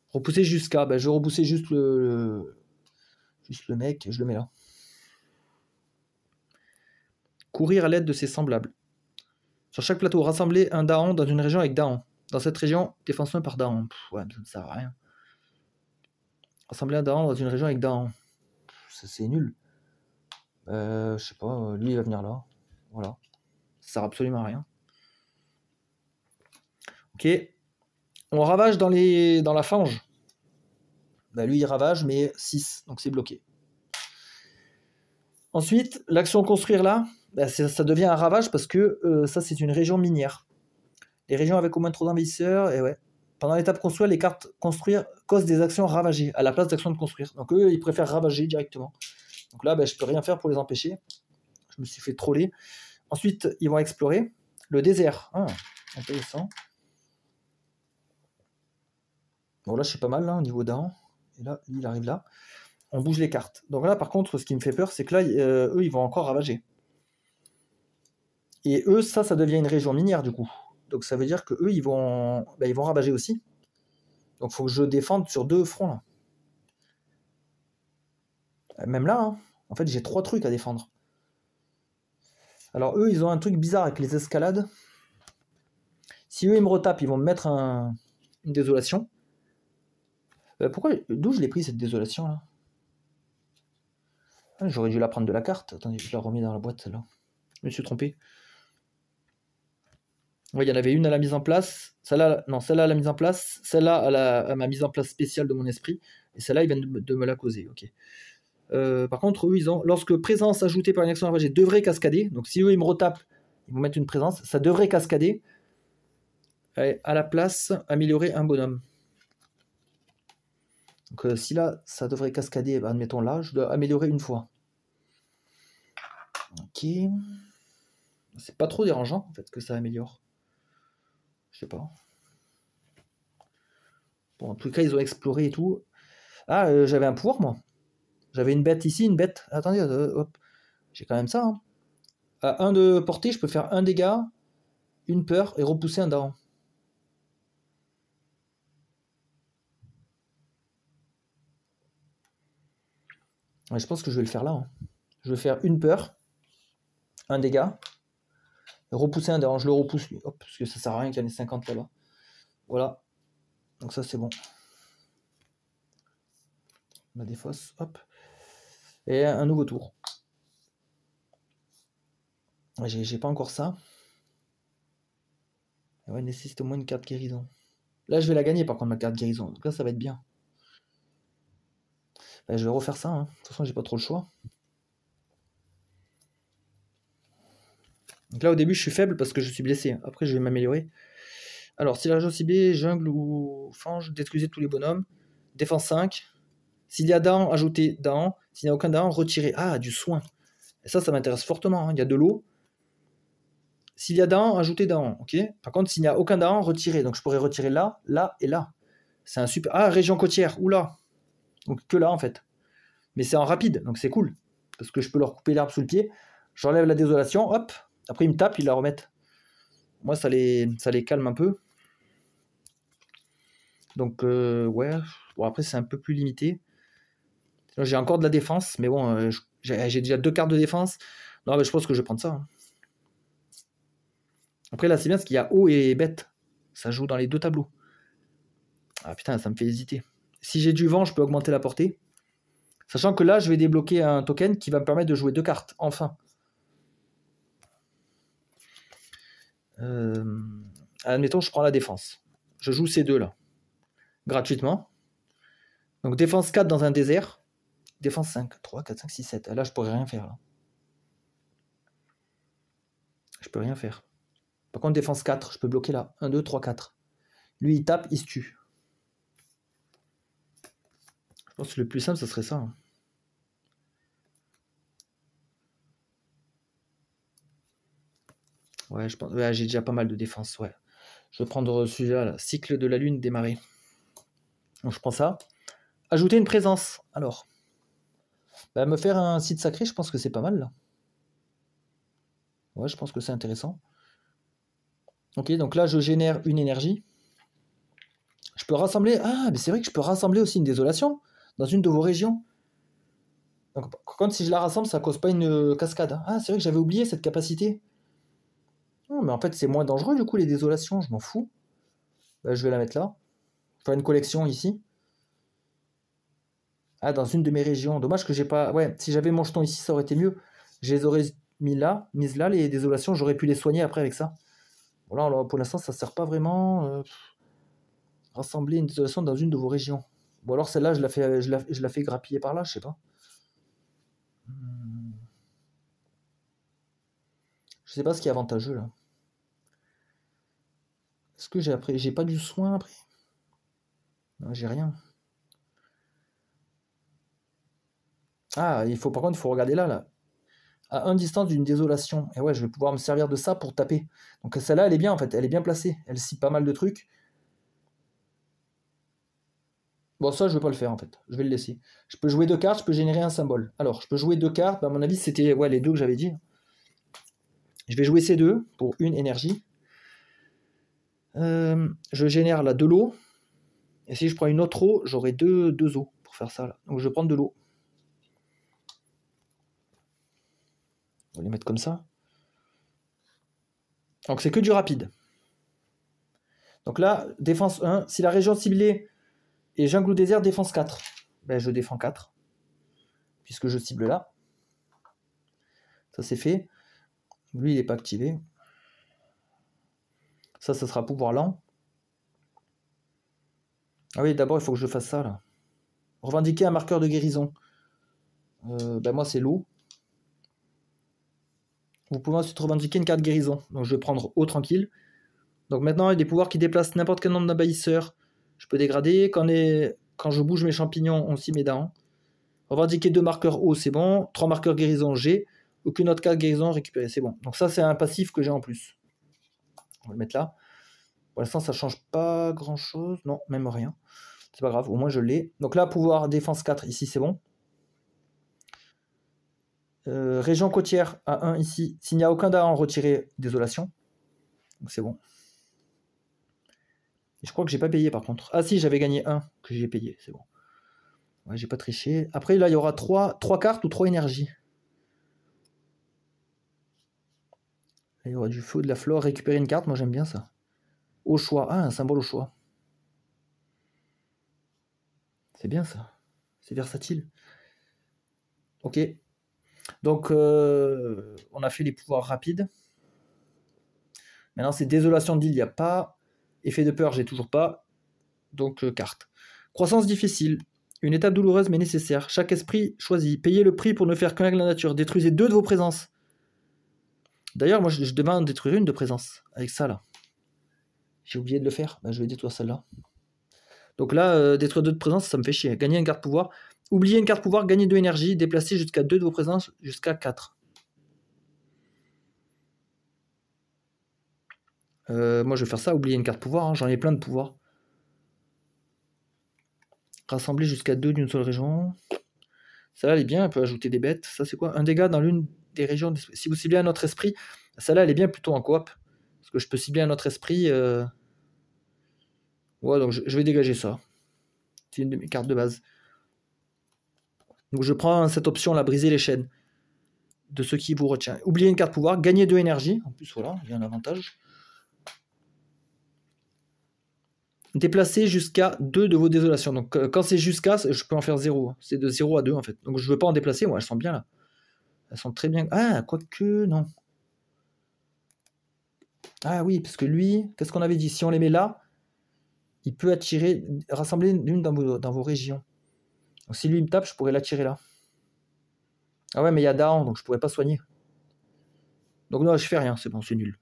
Repousser jusqu'à. Bah, je vais repousser juste le mec, je le mets là. Courir à l'aide de ses semblables. Sur chaque plateau, rassembler un Daon dans une région avec Daon. Dans cette région, défense 1 par Daon. Ouais, ça ne sert à rien. Rassembler un Daon dans une région avec Daon. C'est nul. Je sais pas, lui il va venir là. Voilà. Ça sert absolument à rien. Ok. On ravage dans la fange. Bah lui il ravage, mais 6, donc c'est bloqué. Ensuite, l'action construire là, bah ça devient un ravage parce que ça c'est une région minière. Les régions avec au moins 3 envahisseurs, et ouais. Pendant l'étape construire, les cartes construire causent des actions ravagées à la place d'actions de construire. Donc eux, ils préfèrent ravager directement. Donc là, bah, je peux rien faire pour les empêcher. Je me suis fait troller. Ensuite, ils vont explorer. Le désert. Ah, intéressant. Bon, là, je suis pas mal, là, au niveau d'un. Et là, il arrive là. On bouge les cartes. Donc là, par contre, ce qui me fait peur, c'est que là, eux, ils vont encore ravager. Et eux, ça devient une région minière, du coup. Donc ça veut dire que eux, ils vont ravager aussi. Donc il faut que je défende sur 2 fronts, là. Même là, hein. En fait, j'ai 3 trucs à défendre. Alors eux, ils ont un truc bizarre avec les escalades. Si eux, ils me retapent, ils vont me mettre une désolation. D'où je l'ai pris, cette désolation, là? Ah, j'aurais dû la prendre de la carte. Attendez, je la remets dans la boîte, celle-là. Je me suis trompé. Oui, il y en avait une à la mise en place. Celle-là, non, celle-là à la mise en place. Celle-là à ma mise en place spéciale de mon esprit. Et celle-là, ils viennent de me la causer. Ok. Par contre, eux, ils ont. Lorsque présence ajoutée par une action ravagée devrait cascader. Donc, si eux, ils me retapent, ils vont mettre une présence. Ça devrait cascader. Et à la place, améliorer un bonhomme. Donc, si là, ça devrait cascader, ben, admettons là, je dois améliorer une fois. Ok. C'est pas trop dérangeant, en fait, que ça améliore. Je sais pas. Bon, en tout cas, ils ont exploré et tout. Ah, j'avais un pouvoir, moi. J'avais une bête ici, une bête. Attendez, hop. J'ai quand même ça. Hein. À 1 de portée, je peux faire 1 dégât, une peur et repousser un daron. Ouais, je pense que je vais le faire là. Hein. Je vais faire une peur, un dégât, et repousser un daron. Je le repousse lui. Hop, parce que ça sert à rien qu'il y en ait 50 là-bas. Voilà. Donc ça, c'est bon. On a des fosses. Hop. Et un nouveau tour. J'ai pas encore ça. Ouais, nécessite au moins une carte guérison. Là, je vais la gagner par contre, ma carte guérison. Donc là, ça va être bien. Ben, je vais refaire ça. Hein. De toute façon, j'ai pas trop le choix. Donc là, au début, je suis faible parce que je suis blessé. Après, je vais m'améliorer. Alors, si la région ciblée, jungle ou fange, détruisez tous les bonhommes. Défense 5. S'il y a dents, ajoutez dents. S'il n'y a aucun dents, retirez. Ah, du soin. Et ça m'intéresse fortement. Hein. Il y a de l'eau. S'il y a dents, ajoutez dents. Ok. Par contre, s'il n'y a aucun dents, retirez. Donc, je pourrais retirer là, là et là. C'est un super. Ah, région côtière. Oula. Donc, que là, en fait. Mais c'est en rapide. Donc, c'est cool. Parce que je peux leur couper l'herbe sous le pied. J'enlève la désolation. Hop. Après, ils me tapent, ils la remettent. Moi, ça les calme un peu. Donc, ouais. Bon, après, c'est un peu plus limité. J'ai encore de la défense, mais bon, j'ai déjà 2 cartes de défense. Non, mais je pense que je vais prendre ça. Hein. Après, là, c'est bien parce qu'il y a haut et bête. Ça joue dans les 2 tableaux. Ah putain, ça me fait hésiter. Si j'ai du vent, je peux augmenter la portée. Sachant que là, je vais débloquer un token qui va me permettre de jouer 2 cartes. Enfin. Admettons, je prends la défense. Je joue ces 2 là. Gratuitement. Donc, défense 4 dans un désert. Défense 5. 3, 4, 5, 6, 7. Là, je pourrais rien faire. Là. Je peux rien faire. Par contre, défense 4, je peux bloquer là. 1, 2, 3, 4. Lui, il tape, il se tue. Je pense que le plus simple, ce serait ça. Hein. Ouais, je pense. Ouais, j'ai déjà pas mal de défense, ouais. Je vais prendre celui-là, là. Cycle de la lune démarré. Donc, je prends ça. Ajouter une présence. Alors. Bah, me faire un site sacré, je pense que c'est pas mal, là. Ouais, je pense que c'est intéressant. Ok, donc là, je génère une énergie. Je peux rassembler... Ah, mais c'est vrai que je peux rassembler aussi une désolation dans une de vos régions. Donc, par contre, si je la rassemble, ça cause pas une cascade. Ah, c'est vrai que j'avais oublié cette capacité. Oh, mais en fait, c'est moins dangereux, du coup, les désolations. Je m'en fous. Bah, je vais la mettre là. Faire une collection ici. Ah, dans une de mes régions. Dommage que j'ai pas... Ouais, si j'avais mon jeton ici, ça aurait été mieux. Je les aurais mises là, les désolations. J'aurais pu les soigner après avec ça. Bon, là, pour l'instant, ça sert pas vraiment. Rassembler une désolation dans une de vos régions. Ou alors celle-là, je la fais grappiller par là, je sais pas. Je sais pas ce qui est avantageux là. Est-ce que j'ai pas du soin après? Non, j'ai rien. Ah, par contre, il faut regarder là. à 1 distance d'une désolation. Et ouais, je vais pouvoir me servir de ça pour taper. Donc celle-là, elle est bien en fait, elle est bien placée. Elle cible pas mal de trucs. Bon, ça, je vais pas le faire en fait. Je vais le laisser. Je peux jouer 2 cartes, je peux générer un symbole. Alors, je peux jouer 2 cartes. Bah, à mon avis, c'était ouais, les 2 que j'avais dit. Je vais jouer ces 2 pour 1 énergie. Je génère là de l'eau. Et si je prends une autre eau, j'aurai 2 eaux pour faire ça là. Donc je vais prendre de l'eau. On va les mettre comme ça. Donc c'est que du rapide. Donc là, défense 1. Si la région ciblée est jungle ou désert, défense 4. Ben, je défends 4. Puisque je cible là. Ça c'est fait. Lui, il n'est pas activé. Ça sera pouvoir lent. Ah oui, d'abord, il faut que je fasse ça là. Revendiquer un marqueur de guérison. Ben moi, c'est l'eau. Vous pouvez ensuite revendiquer une carte guérison. Donc je vais prendre eau tranquille. Donc maintenant, il y a des pouvoirs qui déplacent n'importe quel nombre d'envahisseurs. Je peux dégrader. Quand je bouge mes champignons, on s'y met dedans. Revendiquer 2 marqueurs eau, c'est bon. 3 marqueurs guérison, j'ai. Aucune autre carte guérison récupérée, c'est bon. Donc ça, c'est un passif que j'ai en plus. On va le mettre là. Pour l'instant, ça change pas grand-chose. Non, même rien. C'est pas grave, au moins je l'ai. Donc là, pouvoir défense 4, ici, c'est bon. Région côtière à 1 ici. S'il n'y a aucun Dahan, retirer désolation. Donc c'est bon. Et je crois que j'ai pas payé par contre. Ah si, j'avais gagné 1 que j'ai payé, c'est bon. Ouais, j'ai pas triché. Après là, il y aura 3 cartes ou 3 énergies. Là, il y aura du feu, de la flore, récupérer une carte, moi j'aime bien ça. Au choix. Ah, un symbole au choix. C'est bien ça. C'est versatile. Ok. Donc, on a fait les pouvoirs rapides. Maintenant, c'est désolation d'île, il n'y a pas. Effet de peur, j'ai toujours pas. Donc, carte. Croissance difficile. Une étape douloureuse mais nécessaire. Chaque esprit choisi. Payez le prix pour ne faire qu'un avec la nature. Détruisez 2 de vos présences. D'ailleurs, moi, je demande de détruire une de présence. Avec ça, là. J'ai oublié de le faire. Ben, je vais détruire celle-là. Donc là, détruire 2 de présence, ça me fait chier. Gagner une carte pouvoir. Oubliez une carte pouvoir, gagner 2 énergie. Déplacer jusqu'à 2 de vos présences, jusqu'à 4. Moi, je vais faire ça. Oublier une carte pouvoir. Hein. J'en ai plein de pouvoirs. Rassembler jusqu'à 2 d'une seule région. Celle-là, elle est bien. Elle peut ajouter des bêtes. Ça, c'est quoi? Un dégât dans l'une des régions. Si vous ciblez un autre esprit, celle-là, elle est bien plutôt en coop. Parce que je peux cibler un autre esprit. Ouais, donc je vais dégager ça. C'est une de mes cartes de base. Donc je prends cette option là, briser les chaînes de ce qui vous retient. Oubliez une carte pouvoir, gagner 2 énergie. En plus, voilà, il y a un avantage. Déplacer jusqu'à 2 de vos désolations. Donc quand c'est jusqu'à, je peux en faire 0. C'est de 0 à 2 en fait. Donc je ne veux pas en déplacer, moi, elles sont bien là. Elles sont très bien. Ah, quoique, non. Ah oui, parce que lui, qu'est-ce qu'on avait dit? Si on les met là, il peut attirer, rassembler l'une dans vos régions. Donc si lui me tape, je pourrais l'attirer là. Ah ouais, mais il y a Dahan, donc je pourrais pas soigner. Donc non, je fais rien, c'est bon, c'est nul.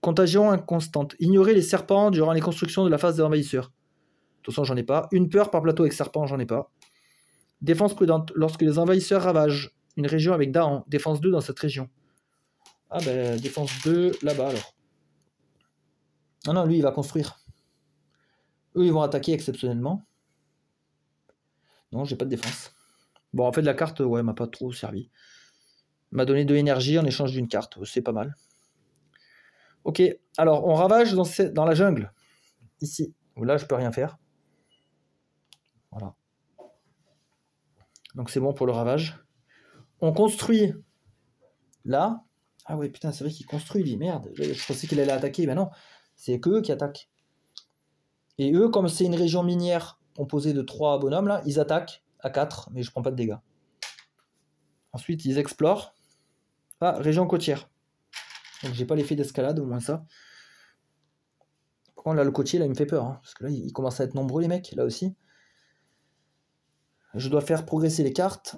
Contagion inconstante. Ignorer les serpents durant les constructions de la phase de l'envahisseur. De toute façon, j'en ai pas. Une peur par plateau avec serpent, j'en ai pas. Défense prudente. Lorsque les envahisseurs ravagent une région avec Dahan, défense 2 dans cette région. Ah ben, défense 2 là-bas alors. Ah non, lui, il va construire. Eux, ils vont attaquer exceptionnellement. Non, j'ai pas de défense. Bon, en fait, la carte, ouais, m'a pas trop servi. M'a donné 2 énergie en échange d'une carte. C'est pas mal. Ok, alors, on ravage dans la jungle. Ici. Là, je peux rien faire. Voilà. Donc, c'est bon pour le ravage. On construit là. Ah ouais, putain, c'est vrai qu'il construit, lui. Merde. Je pensais qu'il allait attaquer. Ben non, c'est que eux qui attaquent. Et eux, comme c'est une région minière composée de 3 bonhommes, là, ils attaquent à 4, mais je prends pas de dégâts. Ensuite, ils explorent. Ah, région côtière. Donc, j'ai pas l'effet d'escalade, au moins ça. Par contre, là, le côtier, là, il me fait peur. Hein, parce que là, ils commencent à être nombreux, les mecs, là aussi. Je dois faire progresser les cartes.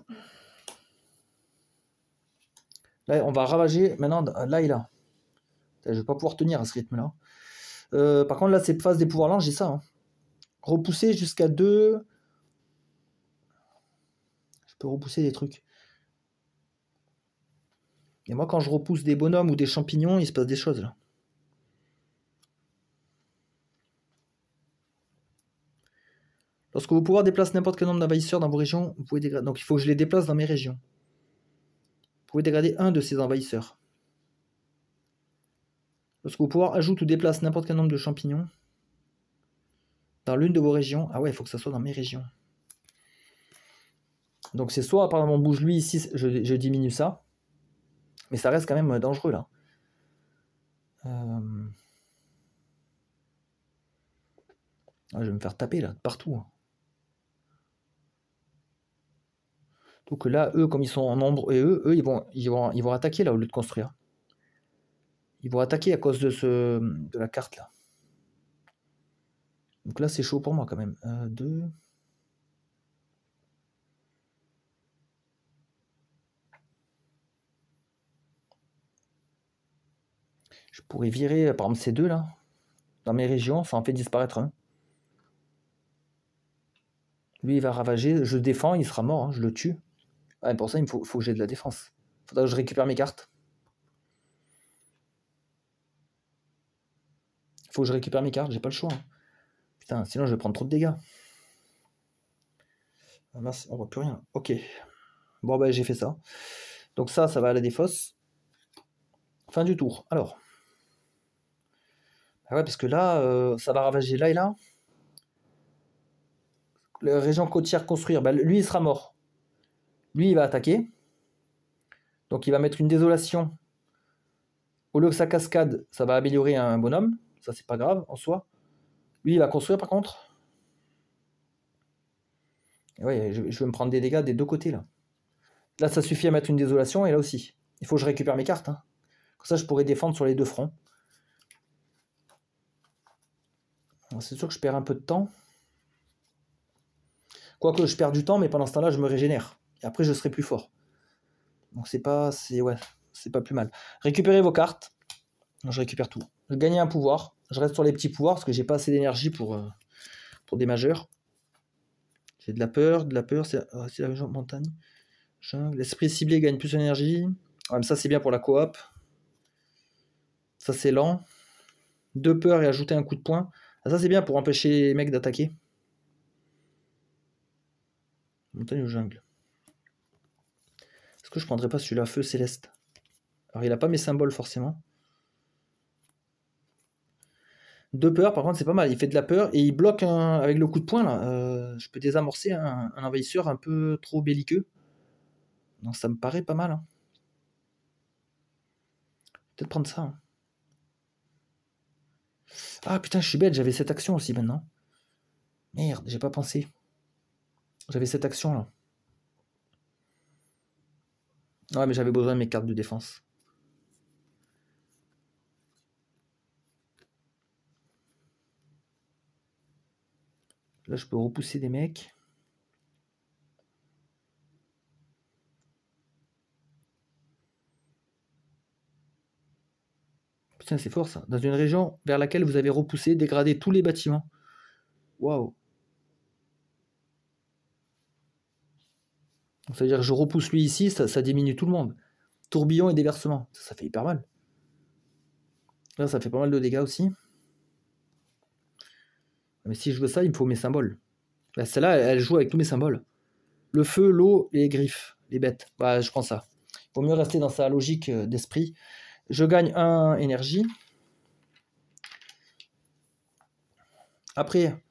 Là, on va ravager. Maintenant, là et là. Je vais pas pouvoir tenir à ce rythme-là. Par contre, là, c'est phase des pouvoirs lents, j'ai ça. Hein. Repousser jusqu'à 2. Je peux repousser des trucs. Et moi, quand je repousse des bonhommes ou des champignons, il se passe des choses, là. Lorsque vos pouvoirs déplacent n'importe quel nombre d'envahisseurs dans vos régions, vous pouvez dégrader... Donc il faut que je les déplace dans mes régions. Vous pouvez dégrader un de ces envahisseurs. Lorsque vos pouvoirs ajoutent ou déplacent n'importe quel nombre de champignons dans l'une de vos régions... Ah ouais, il faut que ça soit dans mes régions. Donc c'est soit, par exemple, on bouge lui ici, je diminue ça. Mais ça reste quand même dangereux, là. Ah, je vais me faire taper, là, partout. Donc là, eux, comme ils sont en nombre, et eux ils vont attaquer, là, au lieu de construire. Ils vont attaquer à cause de la carte, là. Donc là, c'est chaud pour moi, quand même. 2... Je pourrais virer, par exemple, ces deux, là. Dans mes régions, ça en fait disparaître un. Lui, il va ravager. Je défends, il sera mort, hein, je le tue. Ouais, pour ça, il faut que j'ai de la défense. Faudra que je récupère mes cartes. Faut que je récupère mes cartes, j'ai pas le choix. Hein. Putain, sinon je vais prendre trop de dégâts. Ah, mince, on voit plus rien. Ok. Bon, bah j'ai fait ça. Donc ça va à la défausse. Fin du tour. Alors. Ah ouais, parce que là, ça va ravager là et là. La région côtière construire. Bah, lui, il sera mort. Lui, il va attaquer. Donc il va mettre une désolation. Au lieu que ça cascade, ça va améliorer un bonhomme. Ça, c'est pas grave en soi. Lui, il va construire par contre. Et ouais, je vais me prendre des dégâts des deux côtés là. Là, ça suffit à mettre une désolation et là aussi. Il faut que je récupère mes cartes. Hein. Comme ça, je pourrais défendre sur les deux fronts. C'est sûr que je perds un peu de temps. Quoique je perds du temps, mais pendant ce temps-là, je me régénère. Et après, je serai plus fort. Donc c'est pas plus mal. Récupérez vos cartes. Je récupère tout. Je gagne un pouvoir. Je reste sur les petits pouvoirs parce que j'ai pas assez d'énergie pour des majeurs. J'ai de la peur, c'est la montagne. L'esprit ciblé gagne plus d'énergie. Ouais, ça c'est bien pour la coop. Ça c'est lent. 2 peurs et ajouter un coup de poing. Ah, ça c'est bien pour empêcher les mecs d'attaquer. Montagne ou jungle. Est-ce que je prendrais pas celui-là, feu céleste? Alors il a pas mes symboles forcément. 2 peurs, par contre c'est pas mal. Il fait de la peur et il bloque avec le coup de poing là. Je peux désamorcer un envahisseur un peu trop belliqueux. Donc ça me paraît pas mal. Hein. Peut-être prendre ça. Hein. Ah putain, je suis bête, j'avais cette action aussi maintenant. Merde, j'ai pas pensé. J'avais cette action là. Ouais, mais j'avais besoin de mes cartes de défense. Là, je peux repousser des mecs. Putain, c'est fort ça. Dans une région vers laquelle vous avez repoussé, dégradé tous les bâtiments. Waouh. Ça veut dire que je repousse lui ici, ça diminue tout le monde. Tourbillon et déversement. Ça fait hyper mal. Là, ça fait pas mal de dégâts aussi. Mais si je veux ça, il me faut mes symboles. Là, celle-là, elle joue avec tous mes symboles. Le feu, l'eau et les griffes, les bêtes. Bah, je prends ça. Il vaut mieux rester dans sa logique d'esprit. Je gagne 1 énergie. Après,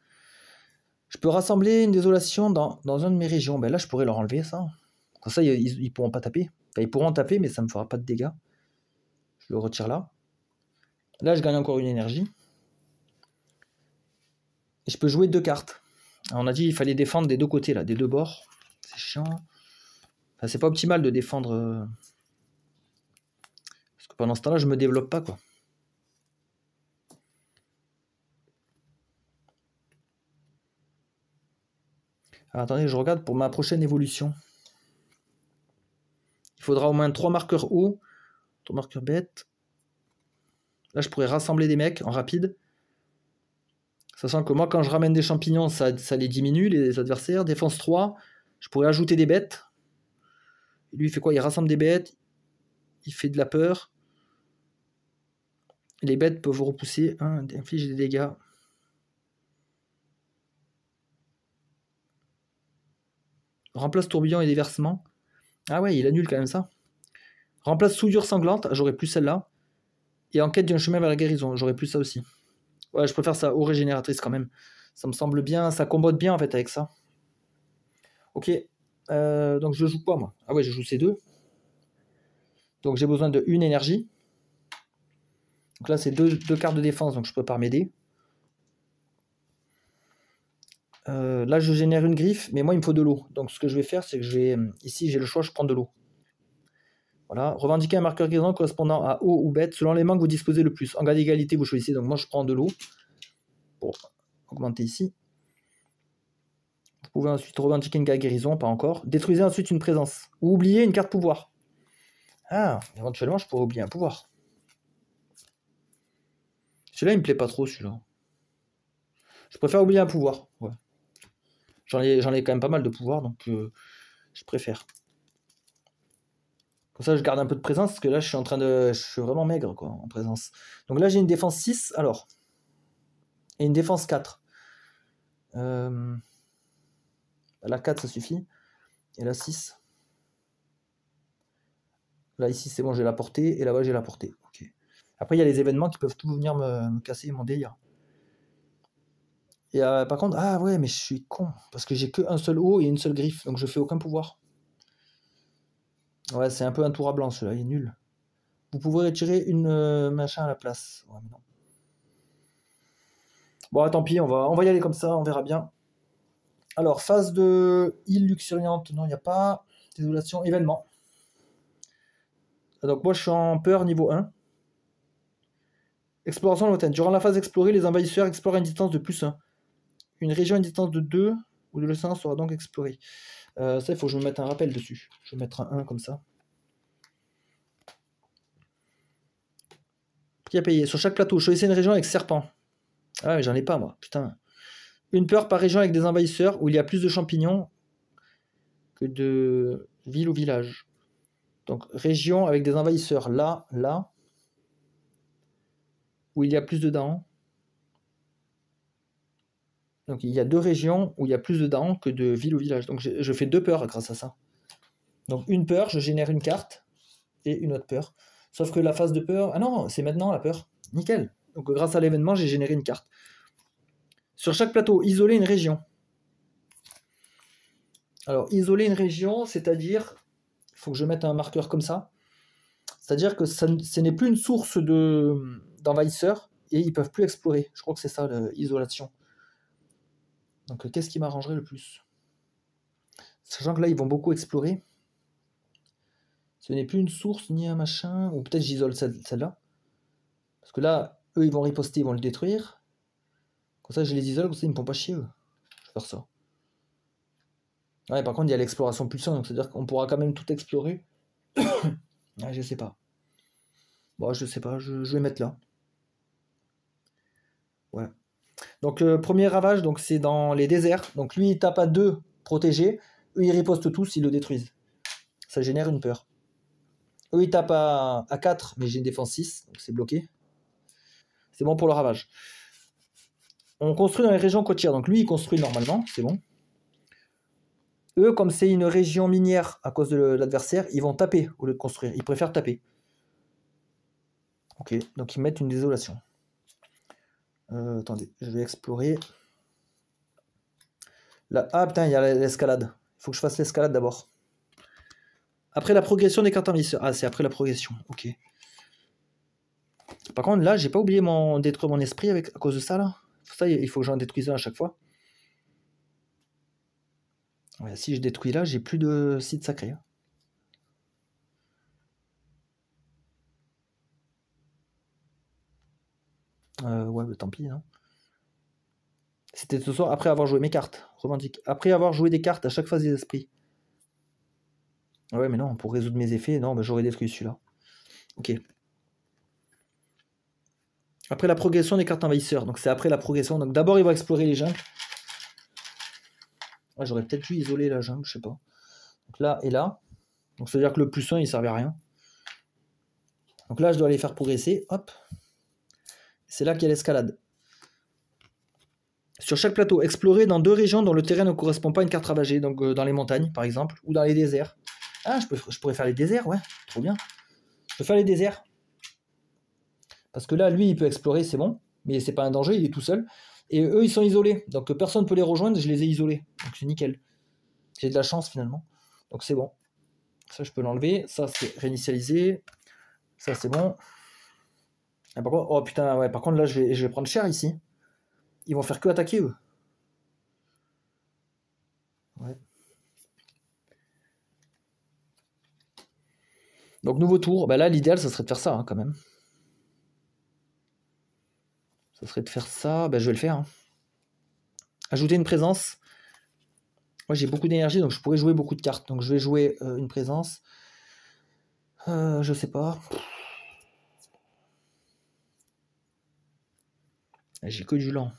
je peux rassembler une désolation dans une de mes régions. Ben là, je pourrais leur enlever ça. Comme ça, ils pourront pas taper. Enfin, ils pourront taper, mais ça me fera pas de dégâts. Je le retire là. Là, je gagne encore une énergie. Et je peux jouer 2 cartes. Alors, on a dit qu'il fallait défendre des deux côtés, là, des deux bords. C'est chiant. Enfin, c'est pas optimal de défendre... Parce que pendant ce temps-là, je me développe pas, quoi. Alors, attendez, je regarde pour ma prochaine évolution. Il faudra au moins 3 marqueurs hauts. 3 marqueurs bêtes. Là, je pourrais rassembler des mecs en rapide. Sachant que moi, quand je ramène des champignons, ça les diminue, les adversaires. Défense 3. Je pourrais ajouter des bêtes. Et lui, il fait quoi? Il rassemble des bêtes. il fait de la peur. Les bêtes peuvent repousser, inflige des dégâts. Remplace tourbillon et déversement. Ah ouais, il annule quand même ça. Remplace souillure sanglante, j'aurais plus celle-là. Et en quête d'un chemin vers la guérison, j'aurais plus ça aussi. Ouais, je préfère ça, eau régénératrice quand même. Ça me semble bien, ça combote bien en fait avec ça. Ok, donc je joue quoi moi? Ah ouais, je joue ces deux. Donc j'ai besoin de une énergie. Donc là c'est deux cartes de défense, donc je peux pas m'aider. Là je génère une griffe, mais moi il me faut de l'eau. Donc ce que je vais faire, c'est que je vais. Ici j'ai le choix, je prends de l'eau. Voilà, revendiquez un marqueur guérison correspondant à eau ou bête selon les mains que vous disposez le plus. En cas d'égalité, vous choisissez. Donc moi je prends de l'eau pour augmenter ici. Vous pouvez ensuite revendiquer une carte guérison, pas encore. Détruisez ensuite une présence. Ou oubliez une carte pouvoir. Ah, éventuellement je pourrais oublier un pouvoir. Celui-là il me plaît pas trop celui-là. Je préfère oublier un pouvoir. Ouais. J'en ai quand même pas mal de pouvoirs, donc je préfère. Comme ça, je garde un peu de présence, parce que là, je suis vraiment maigre, quoi, en présence. Donc là, j'ai une défense 6, alors. Et une défense 4. La 4, ça suffit. Et la 6. Là, ici, c'est bon, j'ai la portée. Et là-bas, j'ai la portée. Okay. Après, il y a les événements qui peuvent tout venir me casser mon délire. Et par contre, ah ouais, mais je suis con. Parce que j'ai qu'un seul haut et une seule griffe. Donc, je fais aucun pouvoir. Ouais, c'est un peu un tour à blanc, celui-là. Il est nul. Vous pouvez retirer une machin à la place. Ouais, mais non. Bon, tant pis, on va y aller comme ça, on verra bien. Alors, phase de île luxuriante, non, il n'y a pas. Désolation, événement. Donc, moi, je suis en peur niveau 1. Exploration lointaine. Durant la phase explorée, les envahisseurs explorent à une distance de plus 1. Une région à une distance de 2 ou de l'océan sera donc explorée. Ça, il faut que je me mette un rappel dessus. Je vais mettre un 1 comme ça. Prix à payer. Sur chaque plateau, choisissez une région avec serpent. Ah, mais j'en ai pas, moi. Putain. Une peur par région avec des envahisseurs où il y a plus de champignons que de ville ou village. Donc, région avec des envahisseurs là, là, où il y a plus de dents. Donc, il y a 2 régions où il y a plus de dents que de ville ou village. Donc, je fais 2 peurs grâce à ça. Donc, une peur, je génère une carte et une autre peur. Sauf que la phase de peur... Ah non, c'est maintenant la peur. Nickel. Donc, grâce à l'événement, j'ai généré une carte. Sur chaque plateau, isoler une région. Alors, isoler une région, c'est-à-dire... Il faut que je mette un marqueur comme ça. C'est-à-dire que ce n'est plus une source d'envahisseurs et ils ne peuvent plus explorer. Je crois que c'est ça, l'isolation. Donc, qu'est-ce qui m'arrangerait le plus? Sachant que là, ils vont beaucoup explorer. Ce n'est plus une source ni un machin. Ou peut-être j'isole celle-là. Parce que là, eux, ils vont riposter, ils vont le détruire. Comme ça, je les isole, comme ça, ils ne me font pas chier, eux. Je vais faire ça. Ouais, par contre, il y a l'exploration pulsante, donc c'est-à-dire qu'on pourra quand même tout explorer. Ah, je sais pas. Bon, je sais pas, je vais mettre là. Ouais. Donc, premier ravage, donc c'est dans les déserts. Donc, lui, il tape à 2 protégés. Eux, ils ripostent tous, ils le détruisent. Ça génère une peur. Eux, ils tapent à 4, mais j'ai une défense 6, donc c'est bloqué. C'est bon pour le ravage. On construit dans les régions côtières. Donc, lui, il construit normalement, c'est bon. Eux, comme c'est une région minière à cause de l'adversaire, ils vont taper au lieu de construire. Ils préfèrent taper. Ok, donc ils mettent une désolation. Attendez, je vais explorer. Là, ah putain, il y a l'escalade. Il faut que je fasse l'escalade d'abord. Après la progression des cartes envahisseurs. Ah, c'est après la progression, ok. Par contre, là, j'ai pas oublié détruire mon esprit à cause de ça, là. Ça, il faut que j'en détruise un à chaque fois. Ouais, si je détruis là, j'ai plus de site sacré. Ouais, bah, tant pis. Hein. C'était ce soir après avoir joué mes cartes. Romantique. Après avoir joué des cartes à chaque phase des esprits. Ouais, mais non, pour résoudre mes effets, non, bah, j'aurais détruit celui-là. Ok. Après la progression des cartes envahisseurs. Donc c'est après la progression. Donc d'abord, il va explorer les jungles. Ouais, j'aurais peut-être dû isoler la jungle, je sais pas. Donc là et là. Donc ça veut dire que le plus 1, il servait à rien. Donc là, je dois les faire progresser. Hop. C'est là qu'il y a l'escalade. Sur chaque plateau, explorer dans 2 régions dont le terrain ne correspond pas à une carte ravagée. Donc dans les montagnes, par exemple, ou dans les déserts. Ah, je pourrais faire les déserts, ouais. Trop bien. Je peux faire les déserts. Parce que là, lui, il peut explorer, c'est bon. Mais c'est pas un danger, il est tout seul. Et eux, ils sont isolés. Donc personne ne peut les rejoindre, je les ai isolés. Donc c'est nickel. J'ai de la chance, finalement. Donc c'est bon. Ça, je peux l'enlever. Ça, c'est réinitialisé. Ça, c'est bon. Ah, par contre, oh putain, ouais. Par contre, là, je vais prendre cher ici. Ils vont faire que attaquer, eux. Ouais. Donc nouveau tour. Bah là, l'idéal, ça serait de faire ça, hein, quand même. Ça serait de faire ça. Bah, je vais le faire. Hein. Ajouter une présence. Moi, j'ai beaucoup d'énergie, donc je pourrais jouer beaucoup de cartes. Donc je vais jouer une présence. Je sais pas. J'ai que du lent.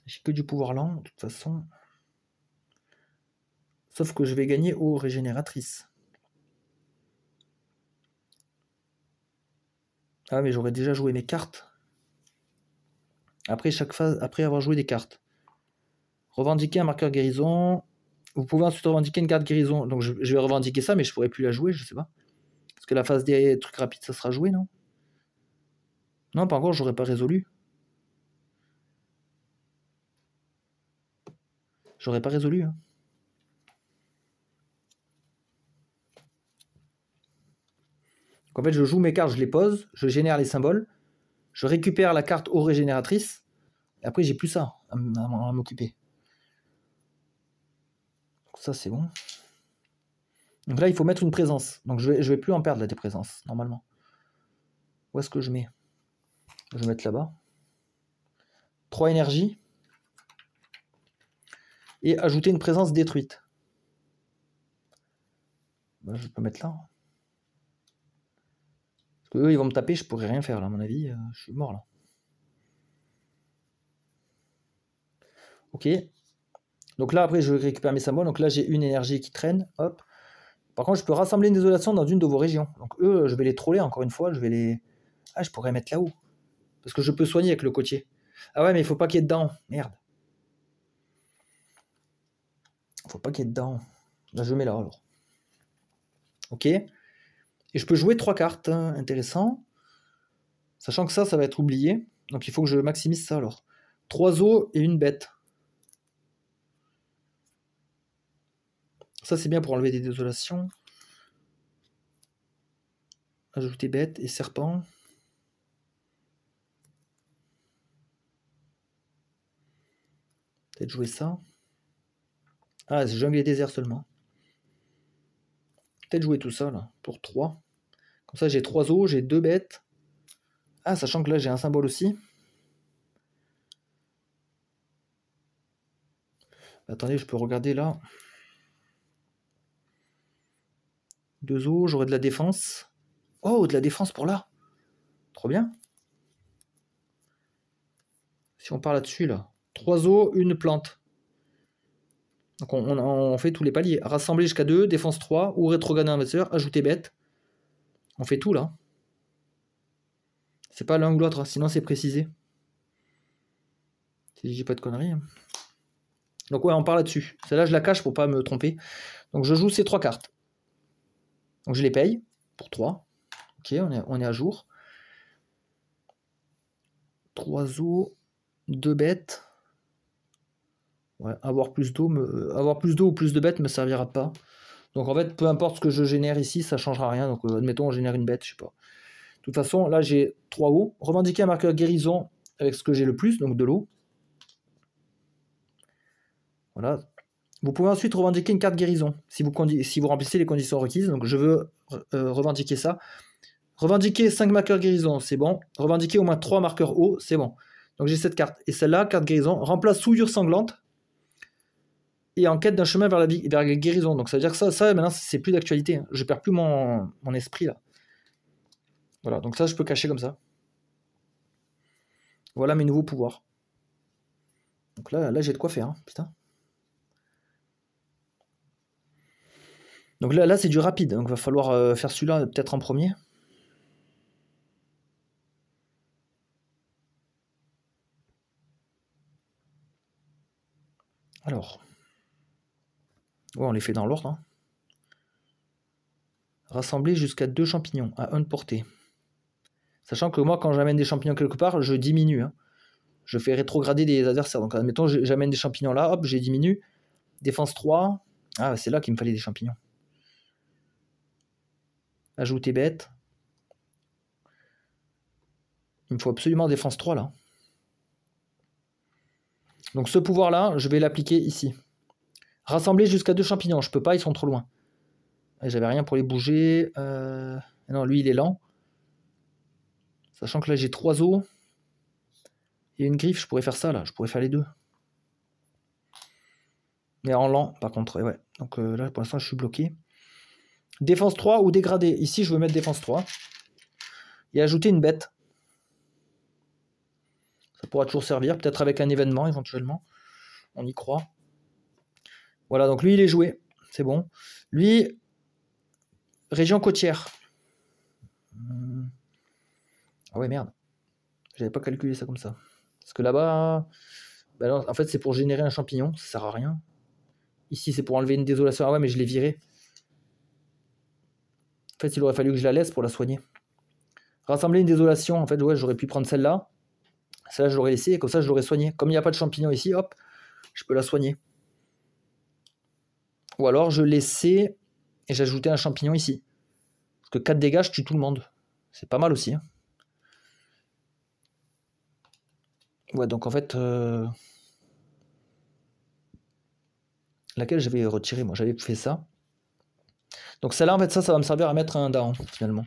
J'ai que du pouvoir lent, de toute façon. Sauf que je vais gagner aux régénératrices. Ah, mais j'aurais déjà joué mes cartes. Après chaque phase, après avoir joué des cartes. Revendiquer un marqueur guérison. Vous pouvez ensuite revendiquer une carte guérison. Donc je vais revendiquer ça, mais je pourrais plus la jouer, je sais pas. Parce que la phase des trucs rapides, ça sera joué, non? Non, pas encore, j'aurais pas résolu. J'aurais pas résolu. Hein. Donc en fait, je joue mes cartes, je les pose, je génère les symboles, je récupère la carte aux régénératrices, et après j'ai plus ça à m'occuper. Donc ça c'est bon. Donc là il faut mettre une présence. Donc je vais plus en perdre là des présences, normalement. Où est-ce que je mets? Je vais mettre là-bas. 3 énergies. Et ajouter une présence détruite. Ben, je peux mettre là. Parce que eux ils vont me taper, je pourrais rien faire là, à mon avis, je suis mort là. Ok. Donc là après je récupère mes symboles. Donc là j'ai une énergie qui traîne. Hop. Par contre je peux rassembler une désolation dans une de vos régions. Donc eux je vais les troller encore une fois. Je vais les... Ah je pourrais mettre là-haut. Parce que je peux soigner avec le côtier. Ah ouais mais il faut pas qu'il y ait dedans. Merde. Faut pas qu'il y ait dedans. Là je mets là alors. Ok. Et je peux jouer 3 cartes. Hein. Intéressant. Sachant que ça va être oublié. Donc il faut que je maximise ça alors. 3 os et une bête. Ça c'est bien pour enlever des désolations. Ajouter bête et serpent. Peut-être jouer ça. Ah c'est jungle et désert seulement. Peut-être jouer tout ça là. Pour 3. Comme ça j'ai 3 os, j'ai 2 bêtes. Ah sachant que là j'ai un symbole aussi. Attendez, je peux regarder là. 2 os, j'aurai de la défense. Oh, de la défense pour là. Trop bien. Si on part là-dessus, là. 3 os, une plante. Donc on fait tous les paliers. Rassembler jusqu'à 2, défense 3, ou rétrograder investisseur, ajouter bête. On fait tout là. C'est pas l'un ou l'autre, sinon c'est précisé. Si je dis pas de conneries. Donc ouais, on part là-dessus. Celle-là, je la cache pour pas me tromper. Donc je joue ces 3 cartes. Donc je les paye pour 3. Ok, on est à jour. 3 os, 2 bêtes. Ouais, avoir plus d'eau ou plus de bêtes me servira pas. Donc en fait, peu importe ce que je génère ici, ça changera rien. Donc admettons, on génère une bête, je sais pas. De toute façon, là j'ai 3 hauts. Revendiquer un marqueur guérison avec ce que j'ai le plus, donc de l'eau. Voilà. Vous pouvez ensuite revendiquer une carte guérison si vous remplissez les conditions requises. Donc je veux revendiquer ça. Revendiquer 5 marqueurs guérison, c'est bon. Revendiquer au moins 3 marqueurs hauts, c'est bon. Donc j'ai cette carte. Et celle-là, carte guérison, remplace souillure sanglante. Et en quête d'un chemin vers la guérison. Donc ça veut dire que ça maintenant, c'est plus d'actualité. Hein. Je perds plus mon esprit là. Voilà, donc ça, je peux cacher comme ça. Voilà mes nouveaux pouvoirs. Donc là j'ai de quoi faire, hein, putain. Donc là c'est du rapide, donc il va falloir faire celui-là peut-être en premier. Alors, ouais, on les fait dans l'ordre. Hein. Rassembler jusqu'à 2 champignons à 1 de portée. Sachant que moi, quand j'amène des champignons quelque part, je diminue. Hein. Je fais rétrograder des adversaires. Donc, admettons, j'amène des champignons là, hop, j'ai diminue. Défense 3. Ah, c'est là qu'il me fallait des champignons. Ajouter bête. Il me faut absolument défense 3 là. Donc ce pouvoir-là, je vais l'appliquer ici. Rassembler jusqu'à 2 champignons. Je peux pas, ils sont trop loin. J'avais rien pour les bouger. Non, lui, il est lent. Sachant que là, j'ai 3 os. Et une griffe, je pourrais faire ça là. Je pourrais faire les deux. Mais en lent, par contre. Ouais. Donc là, pour l'instant, je suis bloqué. Défense 3 ou dégradé. Ici, je veux mettre défense 3. Et ajouter une bête. Ça pourra toujours servir. Peut-être avec un événement, éventuellement. On y croit. Voilà, donc lui, il est joué. C'est bon. Lui, région côtière. Ah ouais, merde. J'avais pas calculé ça comme ça. Parce que là-bas, bah non, en fait, c'est pour générer un champignon. Ça sert à rien. Ici, c'est pour enlever une désolation. Ah ouais, mais je l'ai viré. En fait, il aurait fallu que je la laisse pour la soigner. Rassembler une désolation. En fait, ouais, j'aurais pu prendre celle-là. Celle-là, je l'aurais laissée et comme ça, je l'aurais soignée. Comme il n'y a pas de champignon ici, hop, je peux la soigner. Ou alors, je laissais et j'ajoutais un champignon ici. Parce que 4 dégâts, je tue tout le monde. C'est pas mal aussi. Hein. Ouais, donc en fait... laquelle j'avais retiré, moi, j'avais fait ça. Donc celle-là, en fait, ça va me servir à mettre un down, finalement.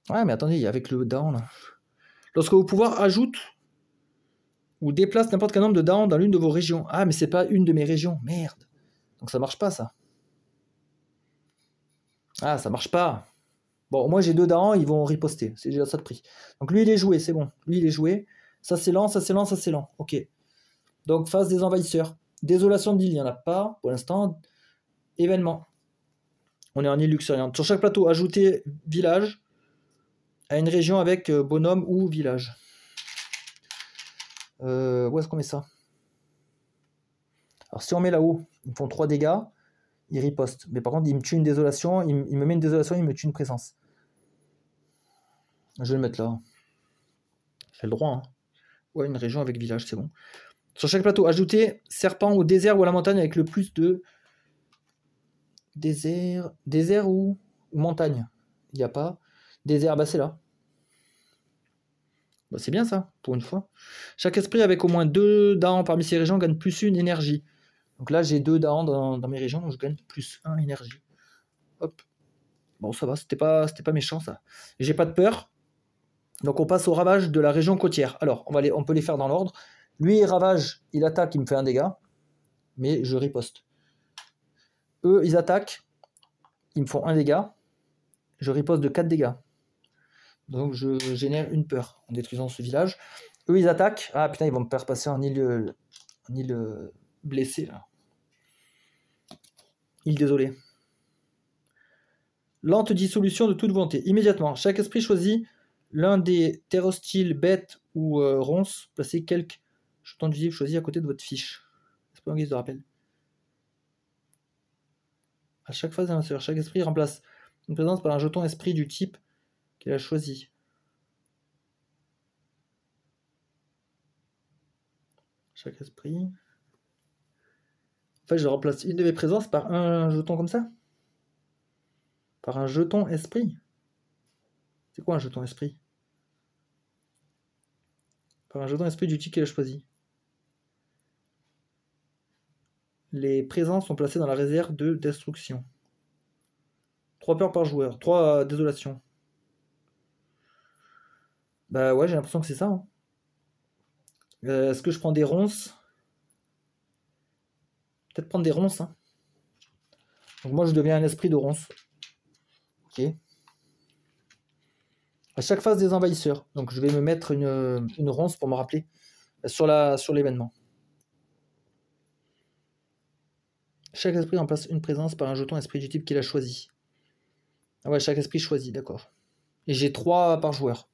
Ouais, mais attendez, avec le down, là. Lorsque vos pouvoirs ajoutent ou déplacent n'importe quel nombre de down dans l'une de vos régions. Ah, mais c'est pas une de mes régions, merde. Donc ça marche pas, ça. Ah, ça marche pas. Bon, moi j'ai 2 down, ils vont riposter. C'est déjà ça de prix. Donc lui, il est joué, c'est bon. Lui, il est joué. Ça, c'est lent, ça, c'est lent, ça, c'est lent. Ok. Donc phase des envahisseurs. Désolation d'île, il n'y en a pas pour l'instant. Événement. On est en île luxuriante. Sur chaque plateau, ajoutez village à une région avec bonhomme ou village. Où est-ce qu'on met ça? Alors si on met là-haut, ils font 3 dégâts, ils ripostent. Mais par contre, ils me tuent une désolation, il me met une désolation, il me tue une présence. Je vais le mettre là. J'ai le droit. Hein. Ouais, une région avec village, c'est bon. Sur chaque plateau, ajoutez serpent au désert ou à la montagne avec le plus de... Désert ou montagne. Il n'y a pas. Désert, bah c'est là. Bah c'est bien ça, pour une fois. Chaque esprit avec au moins 2 dents parmi ces régions gagne plus 1 énergie. Donc là, j'ai 2 dents dans mes régions, donc je gagne plus 1 énergie. Hop. Bon, ça va, c'était pas méchant ça. J'ai pas de peur. Donc on passe au ravage de la région côtière. Alors, on peut les faire dans l'ordre. Lui, ravage, il attaque, il me fait 1 dégât. Mais je riposte. Eux, ils attaquent, ils me font 1 dégât. Je riposte de 4 dégâts. Donc je génère une peur en détruisant ce village. Eux, ils attaquent. Ah putain, ils vont me faire passer en île blessée là. Île désolée. Lente dissolution de toute volonté. Immédiatement, chaque esprit choisit l'un des terres hostiles, bêtes ou ronces. Placez quelques jetons du livre choisis à côté de votre fiche. C'est pas en guise de rappel. À chaque phase d'un chaque esprit remplace une présence par un jeton esprit du type qu'il a choisi. Chaque esprit. En fait, je remplace une de mes présences par un jeton comme ça. Par un jeton esprit. C'est quoi un jeton esprit? Par un jeton esprit du type qu'il a choisi. Les présences sont placées dans la réserve de destruction. 3 peurs par joueur. 3 désolations. Bah ouais, j'ai l'impression que c'est ça. Hein. Est-ce que je prends des ronces? Peut-être prendre des ronces. Hein. Donc moi, je deviens un esprit de ronces. Ok. À chaque phase des envahisseurs. Donc je vais me mettre une ronce pour me rappeler sur l'événement. Chaque esprit remplace une présence par un jeton esprit du type qu'il a choisi. Ah ouais, chaque esprit choisit, d'accord. Et j'ai 3 par joueur.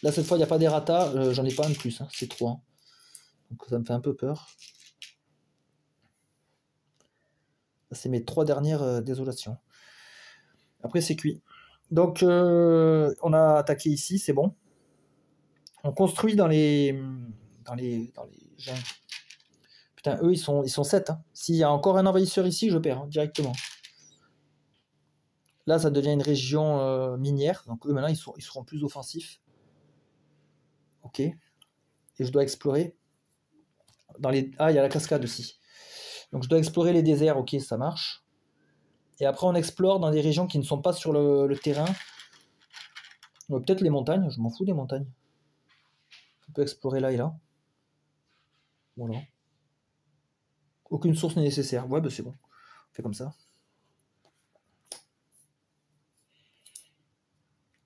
Là, cette fois, il n'y a pas d'errata, j'en ai pas un de plus, hein, c'est 3. Donc ça me fait un peu peur. C'est mes 3 dernières désolations. Après, c'est cuit. Donc, on a attaqué ici, c'est bon. On construit dans les jungles. Putain, eux, ils sont 7. Hein. S'il y a encore un envahisseur ici, je perds, hein, directement. Là, ça devient une région minière. Donc, eux, maintenant, ils seront plus offensifs. Ok. Et je dois explorer. Ah, il y a la cascade aussi. Donc, je dois explorer les déserts. Ok, ça marche. Et après, on explore dans des régions qui ne sont pas sur le terrain. Peut-être les montagnes. Je m'en fous des montagnes. On peut explorer là et là. Voilà. Aucune source n'est nécessaire. Ouais, bah c'est bon. On fait comme ça.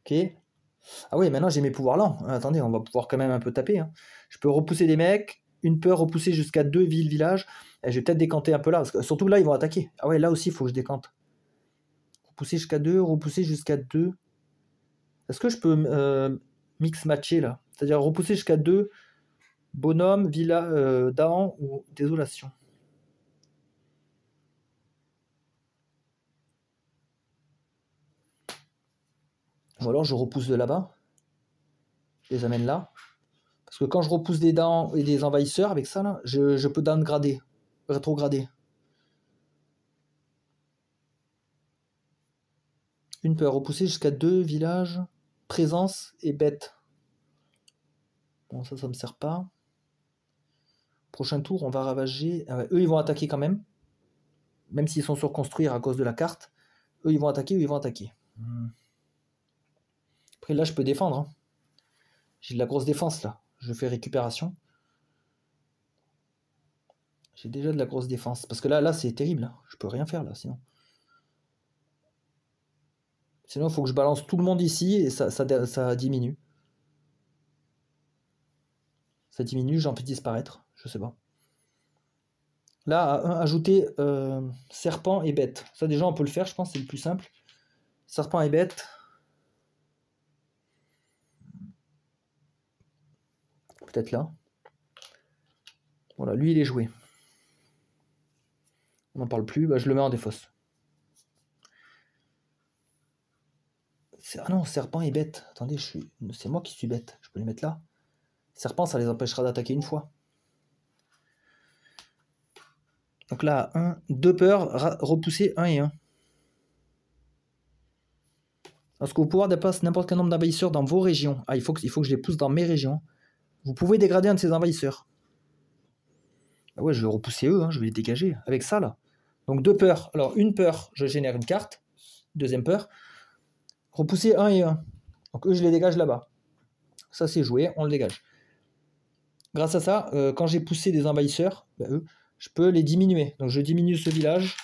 Ok. Ah oui, maintenant j'ai mes pouvoirs lents. Attendez, on va pouvoir quand même un peu taper. Hein. Je peux repousser des mecs. Une peur repousser jusqu'à 2 villes-villages. Et je vais peut-être décanter un peu là. Parce que, surtout là, ils vont attaquer. Ah ouais, là aussi, il faut que je décante. Repousser jusqu'à 2, repousser jusqu'à 2. Est-ce que je peux mix-matcher là? C'est-à-dire repousser jusqu'à 2 bonhomme, villa, Dahan ou désolation. Ou alors je repousse de là-bas. Je les amène là. Parce que quand je repousse des dents et des envahisseurs avec ça, là, je peux downgrader, rétrograder. Une peut repousser jusqu'à 2 villages, présence et bête. Bon, ça me sert pas. Prochain tour, on va ravager. Ah ouais, eux, ils vont attaquer quand même. Même s'ils sont sur construire à cause de la carte. Eux, ils vont attaquer, Après, là, je peux défendre. Hein. J'ai de la grosse défense, là. Je fais récupération. J'ai déjà de la grosse défense. Parce que là c'est terrible. Hein. Je peux rien faire, là, sinon. Sinon, il faut que je balance tout le monde ici et ça diminue. Ça diminue, j'en fais disparaître. Je sais pas. Là, ajouter serpent et bête. Ça, déjà, on peut le faire, je pense, c'est le plus simple. Serpent et bête. Peut-être là. Voilà, lui, il est joué. On n'en parle plus, bah, je le mets en défausse. Ah non, serpent et bête. Attendez, c'est moi qui suis bête. Je peux les mettre là. Serpent, ça les empêchera d'attaquer une fois. Donc là, 2 peurs, repousser 1 et 1. Lorsque vos pouvoirs dépassent n'importe quel nombre d'envahisseurs dans vos régions. Ah, il faut que je les pousse dans mes régions. Vous pouvez dégrader un de ces envahisseurs. Ah ouais, je vais repousser eux, hein, je vais les dégager. Avec ça, là. Donc 2 peurs. Alors, une peur, je génère une carte. Deuxième peur. Repousser 1 et 1. Donc eux, je les dégage là-bas. Ça, c'est joué, on le dégage. Grâce à ça, quand j'ai poussé des envahisseurs, bah, eux, je peux les diminuer. Donc je diminue ce village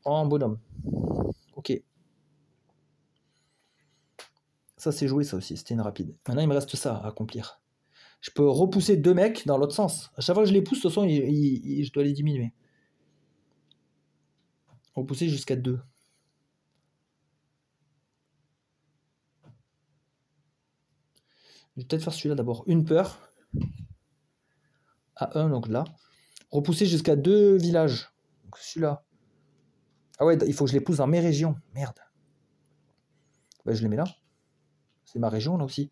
en bonhomme. Ok. Ça, c'est joué, ça aussi. C'était une rapide. Maintenant, il me reste ça à accomplir. Je peux repousser 2 mecs dans l'autre sens. À chaque fois que je les pousse, de toute façon, je dois les diminuer. Repousser jusqu'à 2. Je vais peut-être faire celui-là d'abord. Une peur. À 1, donc là. Repousser jusqu'à 2 villages. Donc celui-là. Ah ouais, il faut que je les pousse dans mes régions. Merde. Bah, je les mets là. C'est ma région, là aussi.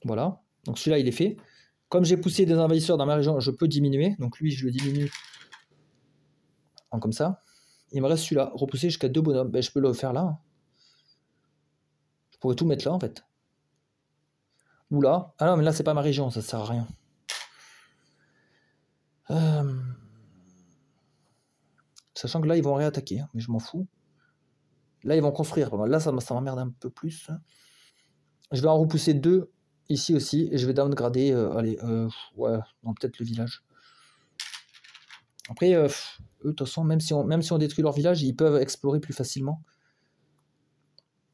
Voilà. Donc celui-là, il est fait. Comme j'ai poussé des envahisseurs dans ma région, je peux diminuer. Donc lui, je le diminue en comme ça. Il me reste celui-là. Repousser jusqu'à 2 bonhommes. Ben, je peux le faire là. Je pourrais tout mettre là, en fait. Ou là. Ah non, mais là, c'est pas ma région. Ça sert à rien. Sachant que là, ils vont réattaquer. Mais je m'en fous. Là, ils vont construire. Là, ça m'emmerde un peu plus. Je vais en repousser 2 ici aussi. Et je vais downgrader. Ouais, peut-être le village. Après, eux, de toute façon, même si on détruit leur village, ils peuvent explorer plus facilement.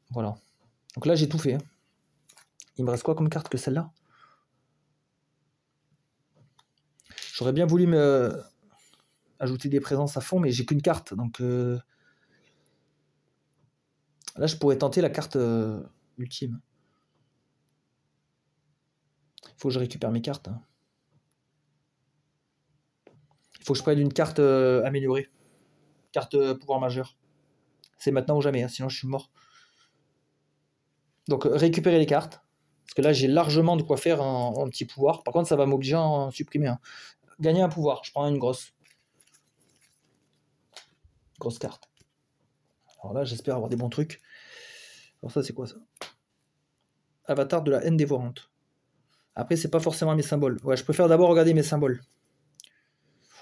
Voilà. Donc là, j'ai tout fait. Hein. Il me reste quoi comme carte que celle-là? J'aurais bien voulu me... ajouter des présences à fond, mais j'ai qu'une carte. Donc là, je pourrais tenter la carte ultime. Il faut que je récupère mes cartes. Hein. Il faut que je prenne une carte améliorée. Carte pouvoir majeur. C'est maintenant ou jamais, hein, sinon je suis mort. Donc récupérer les cartes. Parce que là, j'ai largement de quoi faire en petit pouvoir. Par contre, ça va m'obliger à en supprimer un. Gagner un pouvoir. Je prends une grosse. Grosse carte. Alors là, j'espère avoir des bons trucs. Alors ça, c'est quoi ça? Avatar de la haine dévorante. Après, c'est pas forcément mes symboles. Ouais, je préfère d'abord regarder mes symboles.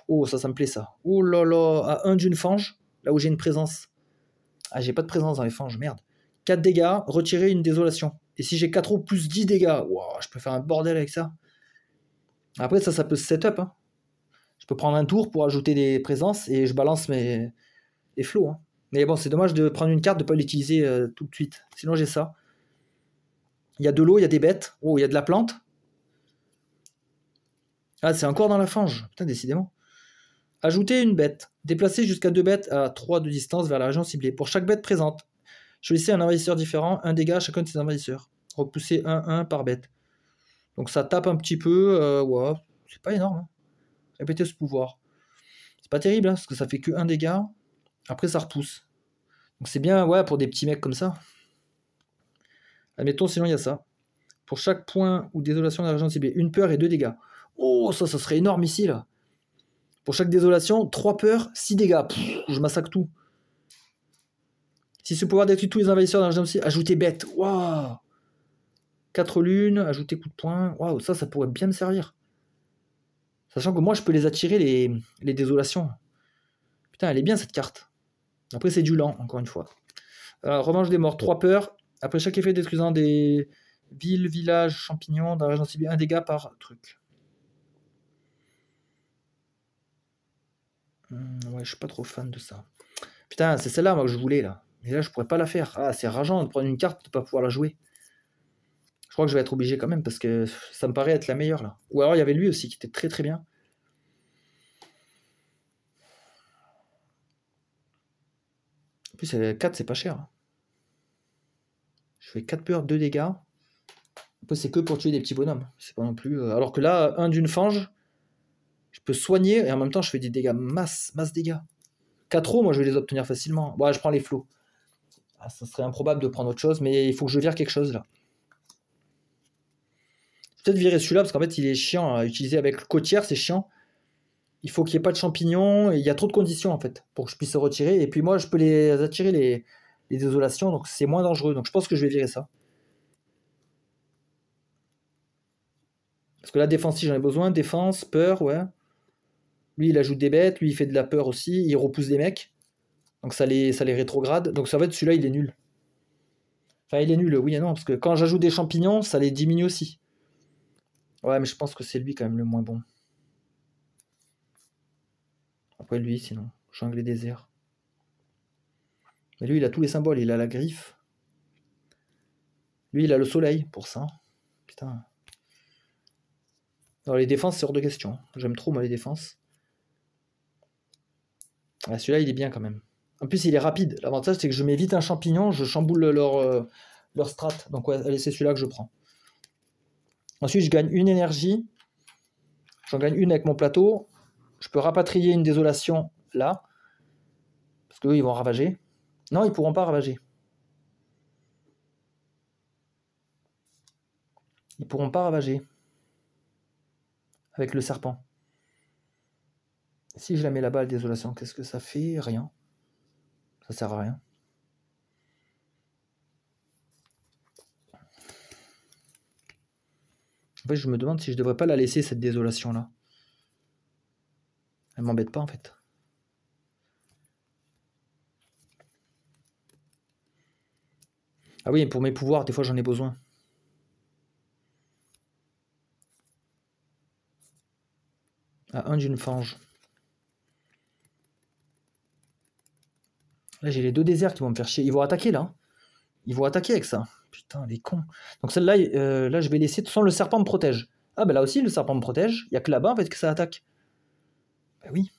Oh, ça me plaît, ça. Oh là là, à 1 d'une fange, là où j'ai une présence. Ah, j'ai pas de présence dans les fanges, merde. 4 dégâts, retirer une désolation. Et si j'ai 4 ou plus 10 dégâts, wow, je peux faire un bordel avec ça. Après, ça peut se setup. Hein. Je peux prendre un tour pour ajouter des présences et je balance mes flots. Hein. Mais bon, c'est dommage de prendre une carte, de ne pas l'utiliser tout de suite. Sinon, j'ai ça. Il y a de l'eau, il y a des bêtes. Oh, il y a de la plante. Ah, c'est encore dans la fange. Putain, décidément. Ajouter une bête. Déplacer jusqu'à 2 bêtes à 3 de distance vers la région ciblée. Pour chaque bête présente, choisissez un envahisseur différent, un dégât à chacun de ces envahisseurs. Repousser 1-1 par bête. Donc ça tape un petit peu. Ouais, c'est pas énorme. Hein. Répétez ce pouvoir. C'est pas terrible, hein, parce que ça fait que 1 dégât. Après, ça repousse. Donc c'est bien, ouais, pour des petits mecs comme ça. Admettons, sinon il y a ça. Pour chaque point ou désolation de la région ciblée, 1 peur et 2 dégâts. Oh, ça serait énorme ici, là. Pour chaque désolation, 3 peurs, 6 dégâts. Pff, je massacre tout. Si ce pouvoir détruit tous les envahisseurs dans la région ciblée, ajoutez bête. Waouh. 4 lunes, ajouter coup de poing. Waouh, ça pourrait bien me servir. Sachant que moi, je peux les attirer, les désolations. Putain, elle est bien, cette carte. Après, c'est du lent, encore une fois. Revanche des morts, 3 peurs. Après chaque effet détruisant des villes, villages, champignons, dans la région ciblée, 1 dégât par truc. Ouais, je suis pas trop fan de ça. Putain, c'est celle-là, moi, que je voulais, là. Mais là, je pourrais pas la faire. Ah, c'est rageant de prendre une carte et de pas pouvoir la jouer. Je crois que je vais être obligé quand même, parce que ça me paraît être la meilleure, là. Ou alors, il y avait lui aussi, qui était très très bien. En plus, 4, c'est pas cher. Hein. Je fais 4 peurs, 2 dégâts. Après, c'est que pour tuer des petits bonhommes. C'est pas non plus... Alors que là, 1 d'une fange, je peux soigner, et en même temps, je fais des dégâts, masse dégâts. 4 eaux, moi, je vais les obtenir facilement. Bon, je prends les flots. Ah, ça serait improbable de prendre autre chose, mais il faut que je vire quelque chose, là. Peut-être virer celui-là, parce qu'en fait, il est chiant à utiliser avec le côtière, c'est chiant. Il faut qu'il n'y ait pas de champignons, et il y a trop de conditions, en fait, pour que je puisse se retirer. Et puis moi, je peux les attirer, les désolations, donc c'est moins dangereux. Donc je pense que je vais virer ça. Parce que la défense, si j'en ai besoin, défense, peur, ouais. Lui, il ajoute des bêtes, lui, il fait de la peur aussi, il repousse des mecs. Donc ça les rétrograde. Donc ça va être celui-là, il est nul. Enfin, il est nul, oui et non, parce que quand j'ajoute des champignons, ça les diminue aussi. Ouais, mais je pense que c'est lui quand même le moins bon. Après lui, sinon, jungle désert. Mais lui, il a tous les symboles, il a la griffe. Lui, il a le soleil pour ça. Putain. Alors les défenses, c'est hors de question. J'aime trop, moi, les défenses. Ah, celui-là, il est bien quand même. En plus, il est rapide. L'avantage, c'est que je mets vite un champignon, je chamboule leur strat. Donc, ouais, allez, c'est celui-là que je prends. Ensuite, je gagne une énergie. J'en gagne une avec mon plateau. Je peux rapatrier une désolation là. Parce qu'eux, ils vont ravager. Non, ils pourront pas ravager. Ils pourront pas ravager. Avec le serpent. Si je la mets là-bas, la désolation, qu'est-ce que ça fait? Rien. Ça sert à rien. En fait, je me demande si je devrais pas la laisser, cette désolation-là. Elle m'embête pas, en fait. Ah oui, pour mes pouvoirs, des fois, j'en ai besoin. À 1 d'une fange. Là, j'ai les 2 déserts qui vont me faire chier. Ils vont attaquer, là. Ils vont attaquer avec ça. Putain, les cons. Donc celle-là, là, je vais laisser... De toute façon, le serpent me protège. Ah, bah là aussi, le serpent me protège. Il n'y a que là-bas, en fait, que ça attaque. Bah oui.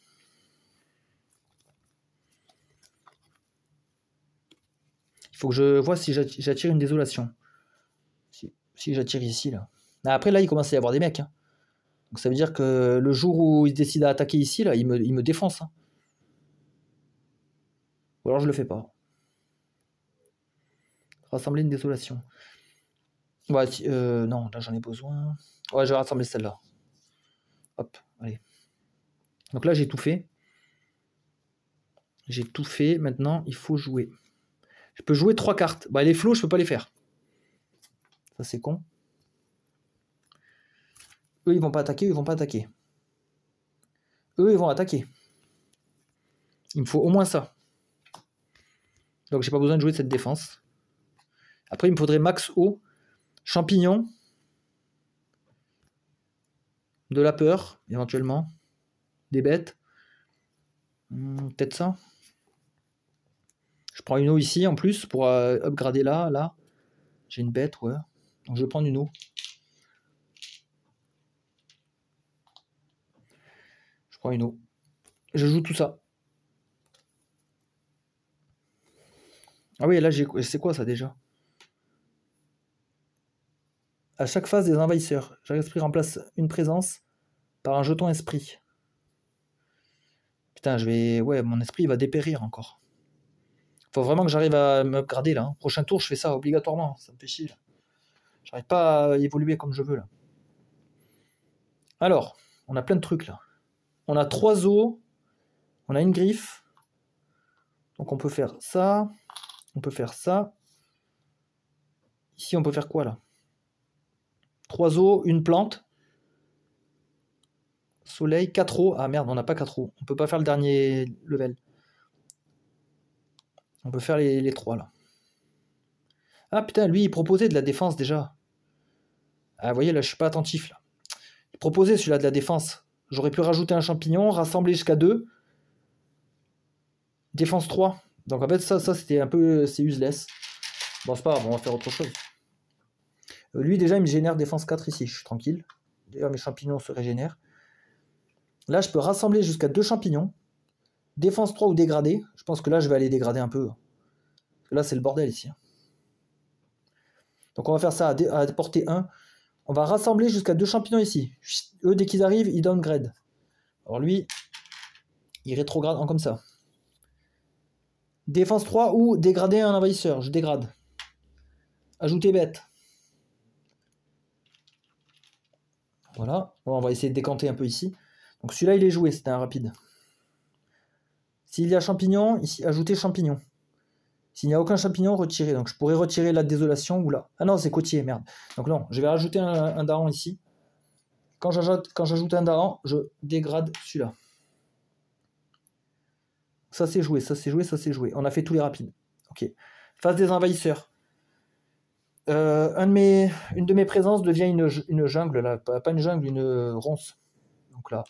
faut que je vois si j'attire une désolation. Si j'attire ici, là. Après, là, il commence à y avoir des mecs. Hein. Donc ça veut dire que le jour où il décide à attaquer ici, là, il me défonce. Hein. Ou alors je le fais pas. Rassembler une désolation. Ouais, non, là j'en ai besoin. Ouais, je vais rassembler celle-là. Hop, allez. Donc là, j'ai tout fait. J'ai tout fait. Maintenant, il faut jouer. Je peux jouer 3 cartes. Bah, les flots, je peux pas les faire. Ça, c'est con. Eux, ils vont pas attaquer, ils vont pas attaquer. Eux, ils vont attaquer. Il me faut au moins ça. Donc, j'ai pas besoin de jouer cette défense. Après, il me faudrait max haut, champignon, de la peur, éventuellement, des bêtes. Peut-être ça. Je prends une eau ici en plus pour upgrader là, là. J'ai une bête, ouais. Donc je vais prendre une eau. Je prends une eau. Je joue tout ça. Ah oui, là c'est quoi ça déjà? À chaque phase des envahisseurs, chaque esprit remplace une présence par un jeton esprit. Putain, ouais, mon esprit il va dépérir encore. Faut vraiment que j'arrive à me upgrader là. Hein. Prochain tour, je fais ça obligatoirement. Ça me fait chier. J'arrive pas à évoluer comme je veux là. Alors, on a plein de trucs là. On a 3 os. On a une griffe. Donc on peut faire ça. On peut faire ça. Ici, on peut faire quoi là? 3 os, une plante. Soleil, 4 os. Ah merde, on n'a pas 4 os. On peut pas faire le dernier level. On peut faire les 3 là. Ah putain, lui, il proposait de la défense déjà. Ah, vous voyez, là, je suis pas attentif là. Il proposait celui-là de la défense. J'aurais pu rajouter un champignon, rassembler jusqu'à 2. Défense 3. Donc en fait, ça c'était un peu... C'est useless. Bon, c'est pas grave, on va faire autre chose. Lui, déjà, il me génère défense 4 ici. Je suis tranquille. D'ailleurs, mes champignons se régénèrent. Là, je peux rassembler jusqu'à 2 champignons. Défense 3 ou dégradé. Je pense que là, je vais aller dégrader un peu. Parce que là, c'est le bordel ici. Donc on va faire ça à portée 1. On va rassembler jusqu'à 2 champignons ici. Eux, dès qu'ils arrivent, ils downgrade. Alors lui, il rétrograde en comme ça. Défense 3 ou dégrader un envahisseur. Je dégrade. Ajouter bête. Voilà. Bon, on va essayer de décanter un peu ici. Donc celui-là, il est joué. C'était un rapide. S'il y a champignon, ici, ajouter champignon. S'il n'y a aucun champignon, retirer. Donc je pourrais retirer la désolation ou là. Ah non, c'est côtier, merde. Donc non, je vais rajouter un daron ici. Quand j'ajoute un daron, je dégrade celui-là. Ça c'est joué, ça c'est joué, ça c'est joué. On a fait tous les rapides. Ok. Phase des envahisseurs. Une de mes présences devient une jungle, là. Pas une jungle, une ronce. Donc là.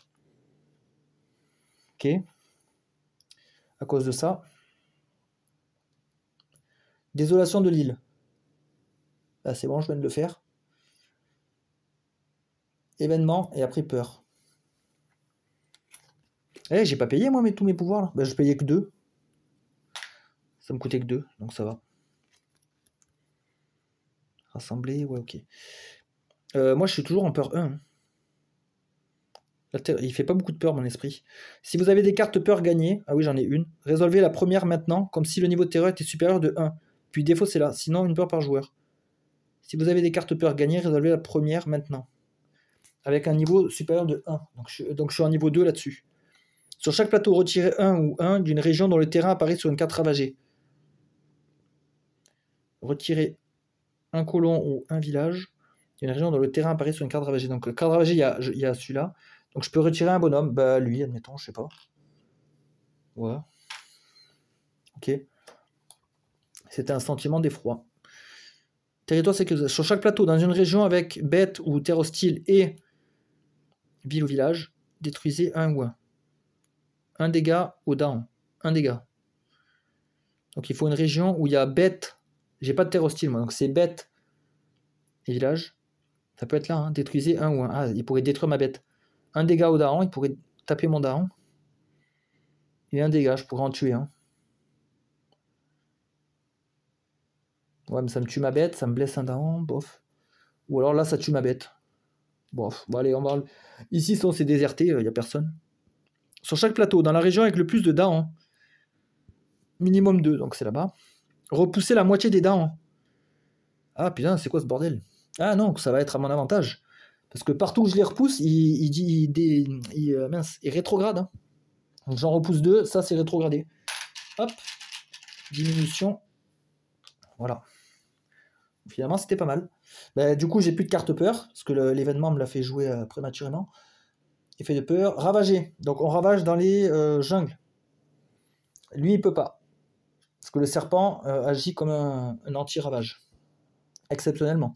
Ok. À cause de ça. Désolation de l'île. Là c'est bon, je viens de le faire. Événement et après peur. Eh, j'ai pas payé moi tous mes pouvoirs là. Ben, je payais que 2. Ça me coûtait que 2, donc ça va. Rassembler, ouais, ok. Moi je suis toujours en peur 1. Il fait pas beaucoup de peur mon esprit. Si vous avez des cartes peur gagnées, ah oui j'en ai une, résolvez la première maintenant, comme si le niveau de terreur était supérieur de 1. Puis défaut c'est là, sinon une peur par joueur. Si vous avez des cartes peur gagnées, résolvez la première maintenant. Avec un niveau supérieur de 1. Donc je suis en niveau 2 là-dessus. Sur chaque plateau, retirez 1 ou 1 d'une région dont le terrain apparaît sur une carte ravagée. Retirez un colon ou un village d'une région dont le terrain apparaît sur une carte ravagée. Donc, carte ravagée, il y a celui-là. Donc, je peux retirer un bonhomme. Bah, lui, admettons, je sais pas. Ouais. Ok. C'était un sentiment d'effroi. Territoire sécurisé. Sur chaque plateau, dans une région avec bête ou terre hostile et ville ou village, détruisez un ou un. Un dégât au down. Un dégât. Donc, il faut une région où il y a bête. J'ai pas de terre hostile, moi. Donc, c'est bête et village. Ça peut être là, hein. Détruisez un ou un. Ah, il pourrait détruire ma bête. Un dégât au daron, il pourrait taper mon daron. Et un dégât, je pourrais en tuer un. Ouais, mais ça me tue ma bête, ça me blesse un daron, bof. Ou alors là, ça tue ma bête. Bof. Bon, allez, on va... Ici, c'est déserté, il n'y a personne. Sur chaque plateau, dans la région avec le plus de darons. Minimum 2, donc c'est là-bas. Repousser la moitié des darons. Ah putain, c'est quoi ce bordel? Ah non, ça va être à mon avantage. Parce que partout où je les repousse, mince, il rétrograde. Hein. Donc j'en repousse 2, ça c'est rétrogradé. Hop, diminution. Voilà. Finalement, c'était pas mal. Bah, du coup, j'ai plus de carte peur, parce que l'événement me l'a fait jouer prématurément. Effet de peur. Ravager. Donc on ravage dans les jungles. Lui, il peut pas. Parce que le serpent agit comme un anti-ravage. Exceptionnellement.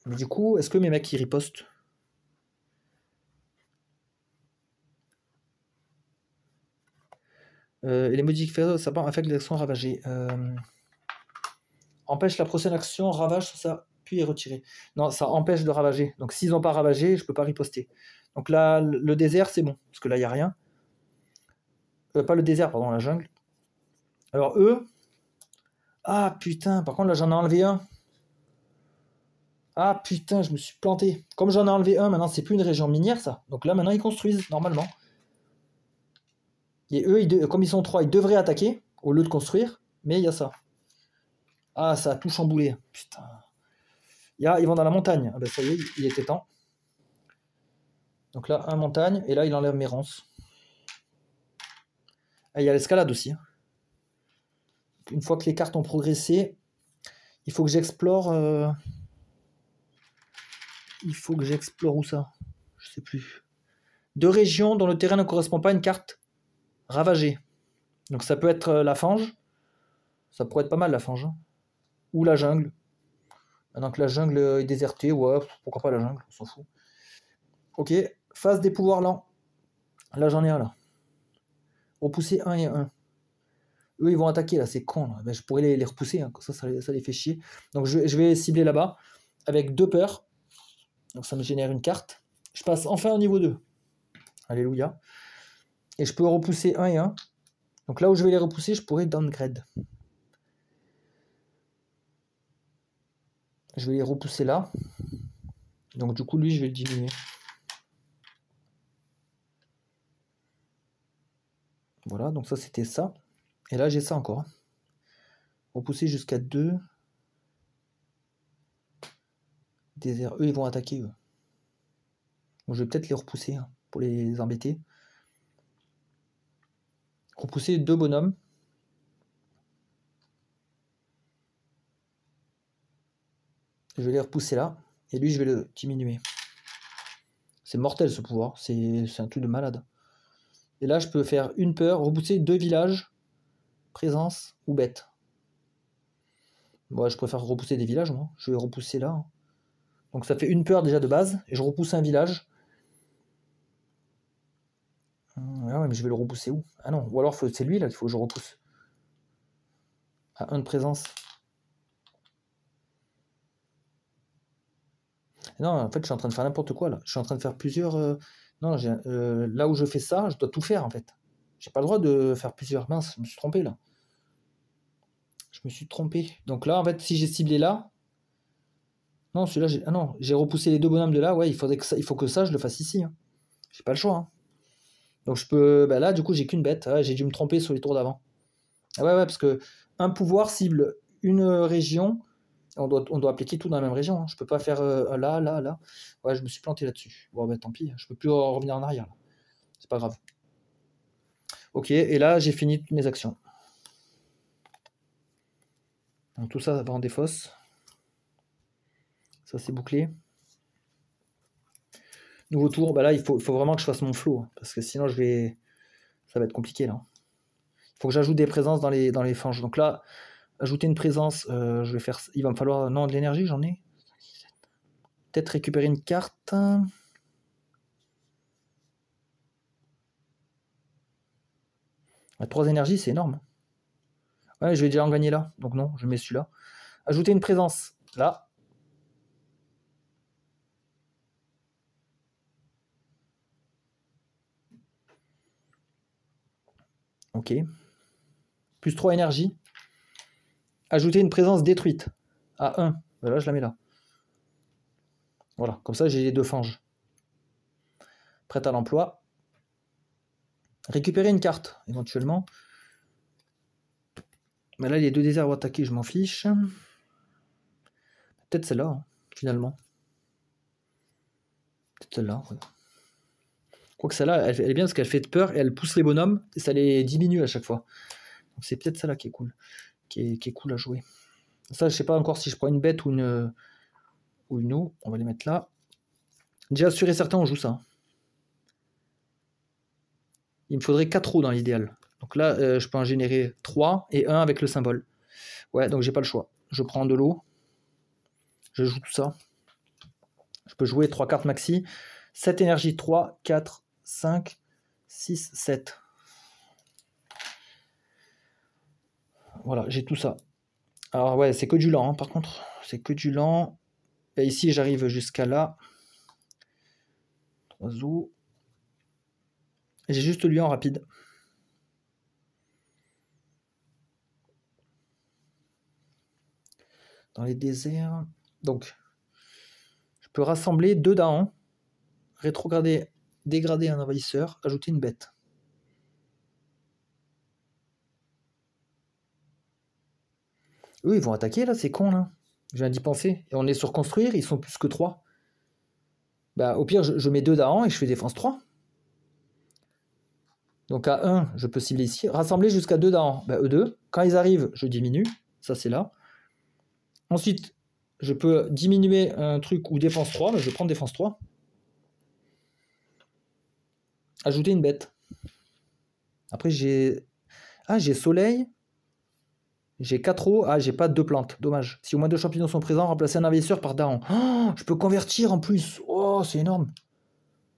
Mais du coup, est-ce que mes mecs, ils ripostent? Et les modifications serpent affectent l'action ravagée. Empêche la prochaine action, ravage sur ça, puis est retiré. Non, ça empêche de ravager. Donc s'ils n'ont pas ravagé, je peux pas riposter. Donc là, le désert, c'est bon, parce que là, il n'y a rien. Pas le désert, pardon, la jungle. Alors eux... Ah putain, par contre là j'en ai enlevé un. Ah putain, je me suis planté. Comme j'en ai enlevé un, maintenant c'est plus une région minière ça. Donc là maintenant ils construisent normalement. Et eux, comme ils sont 3, ils devraient attaquer au lieu de construire. Mais il y a ça. Ah, ça a tout chamboulé. Putain. Ils vont dans la montagne. Ah ben ça y est, il était temps. Donc là, un montagne. Et là, il enlève mes ronces. Ah, il y a l'escalade aussi. Une fois que les cartes ont progressé, il faut que j'explore... Il faut que j'explore où ça? Je sais plus. 2 régions dont le terrain ne correspond pas à une carte ravagée. Donc ça peut être la fange. Ça pourrait être pas mal la fange. Hein. Ou la jungle. Maintenant que la jungle est désertée, ouais, pourquoi pas la jungle, on s'en fout. Ok, phase des pouvoirs lents. Là j'en ai un là. Repousser 1 et 1. Eux ils vont attaquer là, c'est con. Là. Ben, je pourrais les repousser, hein, comme ça les fait chier. Donc je vais cibler là-bas avec 2 peurs. Donc ça me génère une carte. Je passe enfin au niveau 2. Alléluia. Et je peux repousser 1 et 1. Donc là où je vais les repousser, je pourrais downgrade. Je vais les repousser là. Donc du coup, lui, je vais le diminuer. Voilà, donc ça, c'était ça. Et là, j'ai ça encore. Repousser jusqu'à 2. Désert. Eux, ils vont attaquer, eux. Donc, je vais peut-être les repousser hein, pour les embêter. Repousser 2 bonhommes. Je vais les repousser là. Et lui, je vais le diminuer. C'est mortel, ce pouvoir. C'est un truc de malade. Et là, je peux faire une peur. Repousser 2 villages. Présence ou bête. Moi, je préfère repousser des villages, moi. Je vais repousser là. Hein. Donc ça fait une peur déjà de base. Et je repousse un village. Ah ouais, mais je vais le repousser où? Ah non, ou alors c'est lui là qu'il faut que je repousse. À 1 de présence. Non, en fait, je suis en train de faire n'importe quoi là. Je suis en train de faire plusieurs. Non, là où je fais ça, je dois tout faire en fait. J'ai pas le droit de faire plusieurs. Mince, je me suis trompé là. Je me suis trompé. Donc là, en fait, si j'ai ciblé là. Non, celui-là, ah non, j'ai repoussé les 2 bonhommes de là. Ouais, il faut que ça, je le fasse ici. Hein. J'ai pas le choix. Hein. Donc je peux. Bah là, du coup, j'ai qu'une bête. Ouais, j'ai dû me tromper sur les tours d'avant. Ah ouais, parce que un pouvoir cible une région. On doit appliquer tout dans la même région. Hein. Je peux pas faire là, là, là. Ouais, je me suis planté là-dessus. Bon, bah tant pis. Je peux plus revenir en arrière. C'est pas grave. Ok, et là, j'ai fini toutes mes actions. Donc tout ça va en défausse. Ça, c'est bouclé. Nouveau tour. Bah là, il faut vraiment que je fasse mon flow. Hein, parce que sinon, ça va être compliqué là. Il faut que j'ajoute des présences dans les fanges. Donc là, ajouter une présence, je vais faire. Il va me falloir. Non, de l'énergie, j'en ai. Peut-être récupérer une carte. 3 énergies, c'est énorme. Ouais, je vais déjà en gagner là. Donc non, je mets celui-là. Ajouter une présence. Là. Ok. Plus 3 énergie. Ajouter une présence détruite à 1. Là, je la mets là. Voilà, comme ça, j'ai les 2 fanges. Prête à l'emploi. Récupérer une carte, éventuellement. Mais là, les 2 déserts vont attaquer, je m'en fiche. Peut-être celle-là, hein, finalement. Peut-être celle-là, ouais. Quoique celle-là, elle est bien parce qu'elle fait peur et elle pousse les bonhommes et ça les diminue à chaque fois. Donc c'est peut-être celle-là qui est cool. Qui est cool à jouer. Ça, je sais pas encore si je prends une bête ou une eau. On va les mettre là. Déjà, sûr et certain, on joue ça. Il me faudrait 4 eaux dans l'idéal. Donc là, je peux en générer 3 et 1 avec le symbole. Ouais, donc j'ai pas le choix. Je prends de l'eau. Je joue tout ça. Je peux jouer 3 cartes maxi. 7 énergie, 3, 4, 5, 6, 7. Voilà, j'ai tout ça. Alors ouais, c'est que du lent, hein, par contre. C'est que du lent. Et ici, j'arrive jusqu'à là. Oiseau. J'ai juste lui en rapide. Dans les déserts. Donc, je peux rassembler 2 dents. Rétrograder, dégrader un envahisseur, ajouter une bête. Eux, ils vont attaquer là, c'est con là. Je viens d'y penser. Et on est sur construire, ils sont plus que 3. Bah, au pire, je mets 2 d'Ahan et je fais défense 3. Donc à 1, je peux cibler ici. Rassembler jusqu'à 2 d'Ahan. Bah, E2. Quand ils arrivent, je diminue. Ça, c'est là. Ensuite, je peux diminuer un truc ou défense 3. Mais je vais prendre défense 3. Ajouter une bête. Après, j'ai... Ah, j'ai soleil. J'ai 4 eaux. Ah, j'ai pas 2 plantes. Dommage. Si au moins 2 champignons sont présents, remplacer un envahisseur par Dahan. Oh, je peux convertir en plus. Oh, c'est énorme.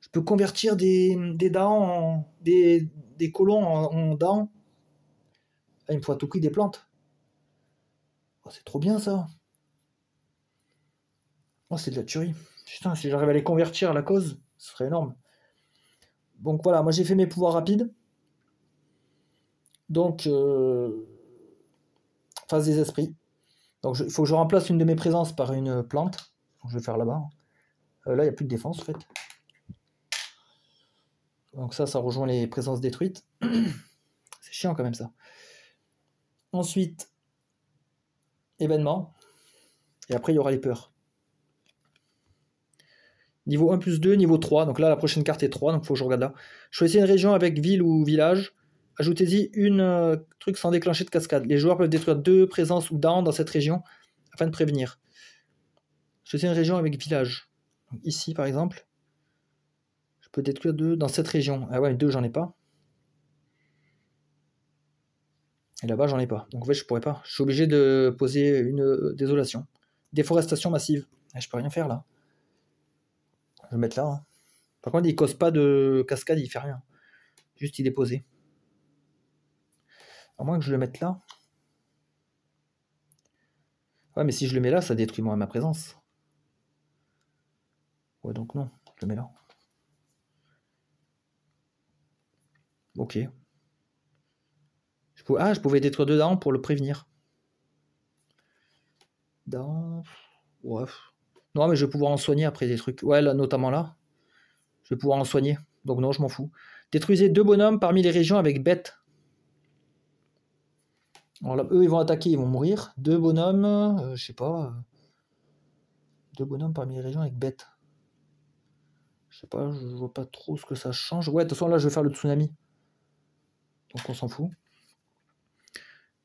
Je peux convertir des Dahan des colons en Dahan. Ah, il me faut à tout prix des plantes. Oh, c'est trop bien ça. Oh, c'est de la tuerie. Putain, si j'arrive à les convertir à la cause, ce serait énorme. Donc voilà, moi j'ai fait mes pouvoirs rapides. Donc, phase des esprits. Donc il faut que je remplace une de mes présences par une plante. Donc, je vais faire là-bas. Là, il n'y a plus de défense en fait. Donc ça rejoint les présences détruites. C'est chiant quand même ça. Ensuite, événement. Et après, il y aura les peurs. Niveau 1 plus 2, niveau 3. Donc là, la prochaine carte est 3, donc il faut que je regarde là. Choisissez une région avec ville ou village. Ajoutez-y une truc sans déclencher de cascade. Les joueurs peuvent détruire 2 présences ou down dans cette région afin de prévenir. Choisissez une région avec village. Donc ici, par exemple, je peux détruire 2 dans cette région. Ah ouais, 2, j'en ai pas. Et là-bas, j'en ai pas. Donc en fait, je pourrais pas. Je suis obligé de poser une désolation. Déforestation massive. Ah, je peux rien faire là. Je vais le mettre là. Hein. Par contre, il cause pas de cascade, il fait rien. Juste il est posé. À moins que je le mette là. Ouais, mais si je le mets là, ça détruit moi ma présence. Ouais, donc non, je le mets là. Ok. Je pouvais détruire 2 dents pour le prévenir. Dents... Ouais. Non, mais je vais pouvoir en soigner après des trucs. Ouais, là, notamment là. Je vais pouvoir en soigner. Donc non, je m'en fous. Détruisez 2 bonhommes parmi les régions avec bêtes. Alors là, eux, ils vont attaquer, ils vont mourir. 2 bonhommes, je sais pas. 2 bonhommes parmi les régions avec bêtes. Je sais pas, je vois pas trop ce que ça change. Ouais, de toute façon, là, je vais faire le tsunami. Donc on s'en fout.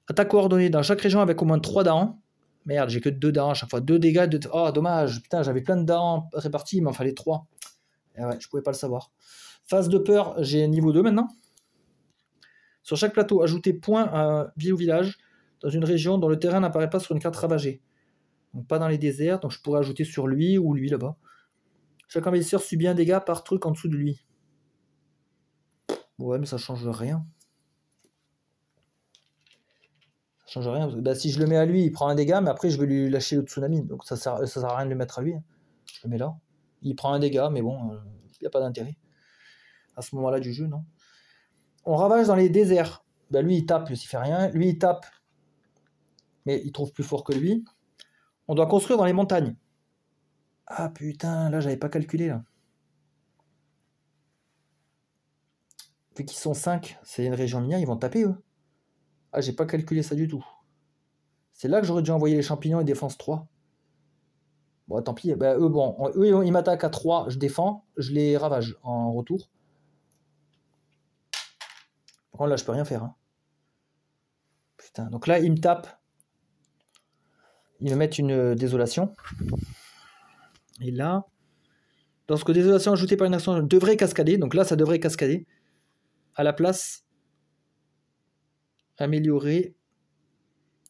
Attaque coordonnée dans chaque région avec au moins 3 dents. Merde, j'ai que 2 dents à chaque fois. 2 dégâts. Oh, dommage. Putain, j'avais plein de dents réparties, il m'en fallait 3. Et ouais, je pouvais pas le savoir. Phase de peur, j'ai niveau 2 maintenant. Sur chaque plateau, ajoutez point à ville ou village dans une région dont le terrain n'apparaît pas sur une carte ravagée. Donc pas dans les déserts, donc je pourrais ajouter sur lui ou lui là-bas. Chaque investisseur subit un dégât par truc en dessous de lui. Ouais, mais ça change rien. Ça change rien. Bah, si je le mets à lui, il prend un dégât, mais après je vais lui lâcher le tsunami. Donc ça sert à rien de le mettre à lui. Je le mets là. Il prend un dégât, mais bon, il n'y a pas d'intérêt. À ce moment-là du jeu, non. On ravage dans les déserts. Bah, lui, il tape, s'il fait rien. Lui, il tape. mais il trouve plus fort que lui. On doit construire dans les montagnes. Ah putain, là j'avais pas calculé là. Vu qu'ils sont 5, c'est une région minière, ils vont taper eux. Ah, j'ai pas calculé ça du tout. C'est là que j'aurais dû envoyer les champignons et défense 3. Bon, tant pis. Bah, eux, bon, eux, ils m'attaquent à 3, je défends, je les ravage en retour. Par contre, là, je peux rien faire. Hein. Putain, donc là, ils me tapent. Ils me mettent une désolation. Et là, lorsque désolation ajoutée par une action devrait cascader, donc là, ça devrait cascader. À la place, améliorer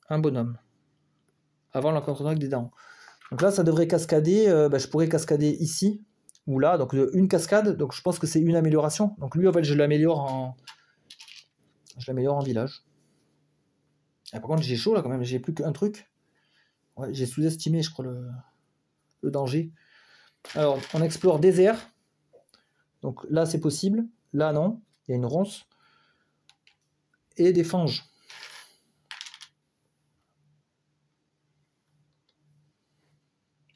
un bonhomme. Avant l'encadrement avec des dents. Donc là, ça devrait cascader. Je pourrais cascader ici ou là. Donc une cascade. Donc je pense que c'est une amélioration. Donc lui, en fait, je l'améliore en village. Et par contre, j'ai chaud là quand même. J'ai plus qu'un truc. Ouais, j'ai sous-estimé, je crois, le danger. Alors, on explore désert. Donc là, c'est possible. Là, non. Il y a une ronce. Et des fanges.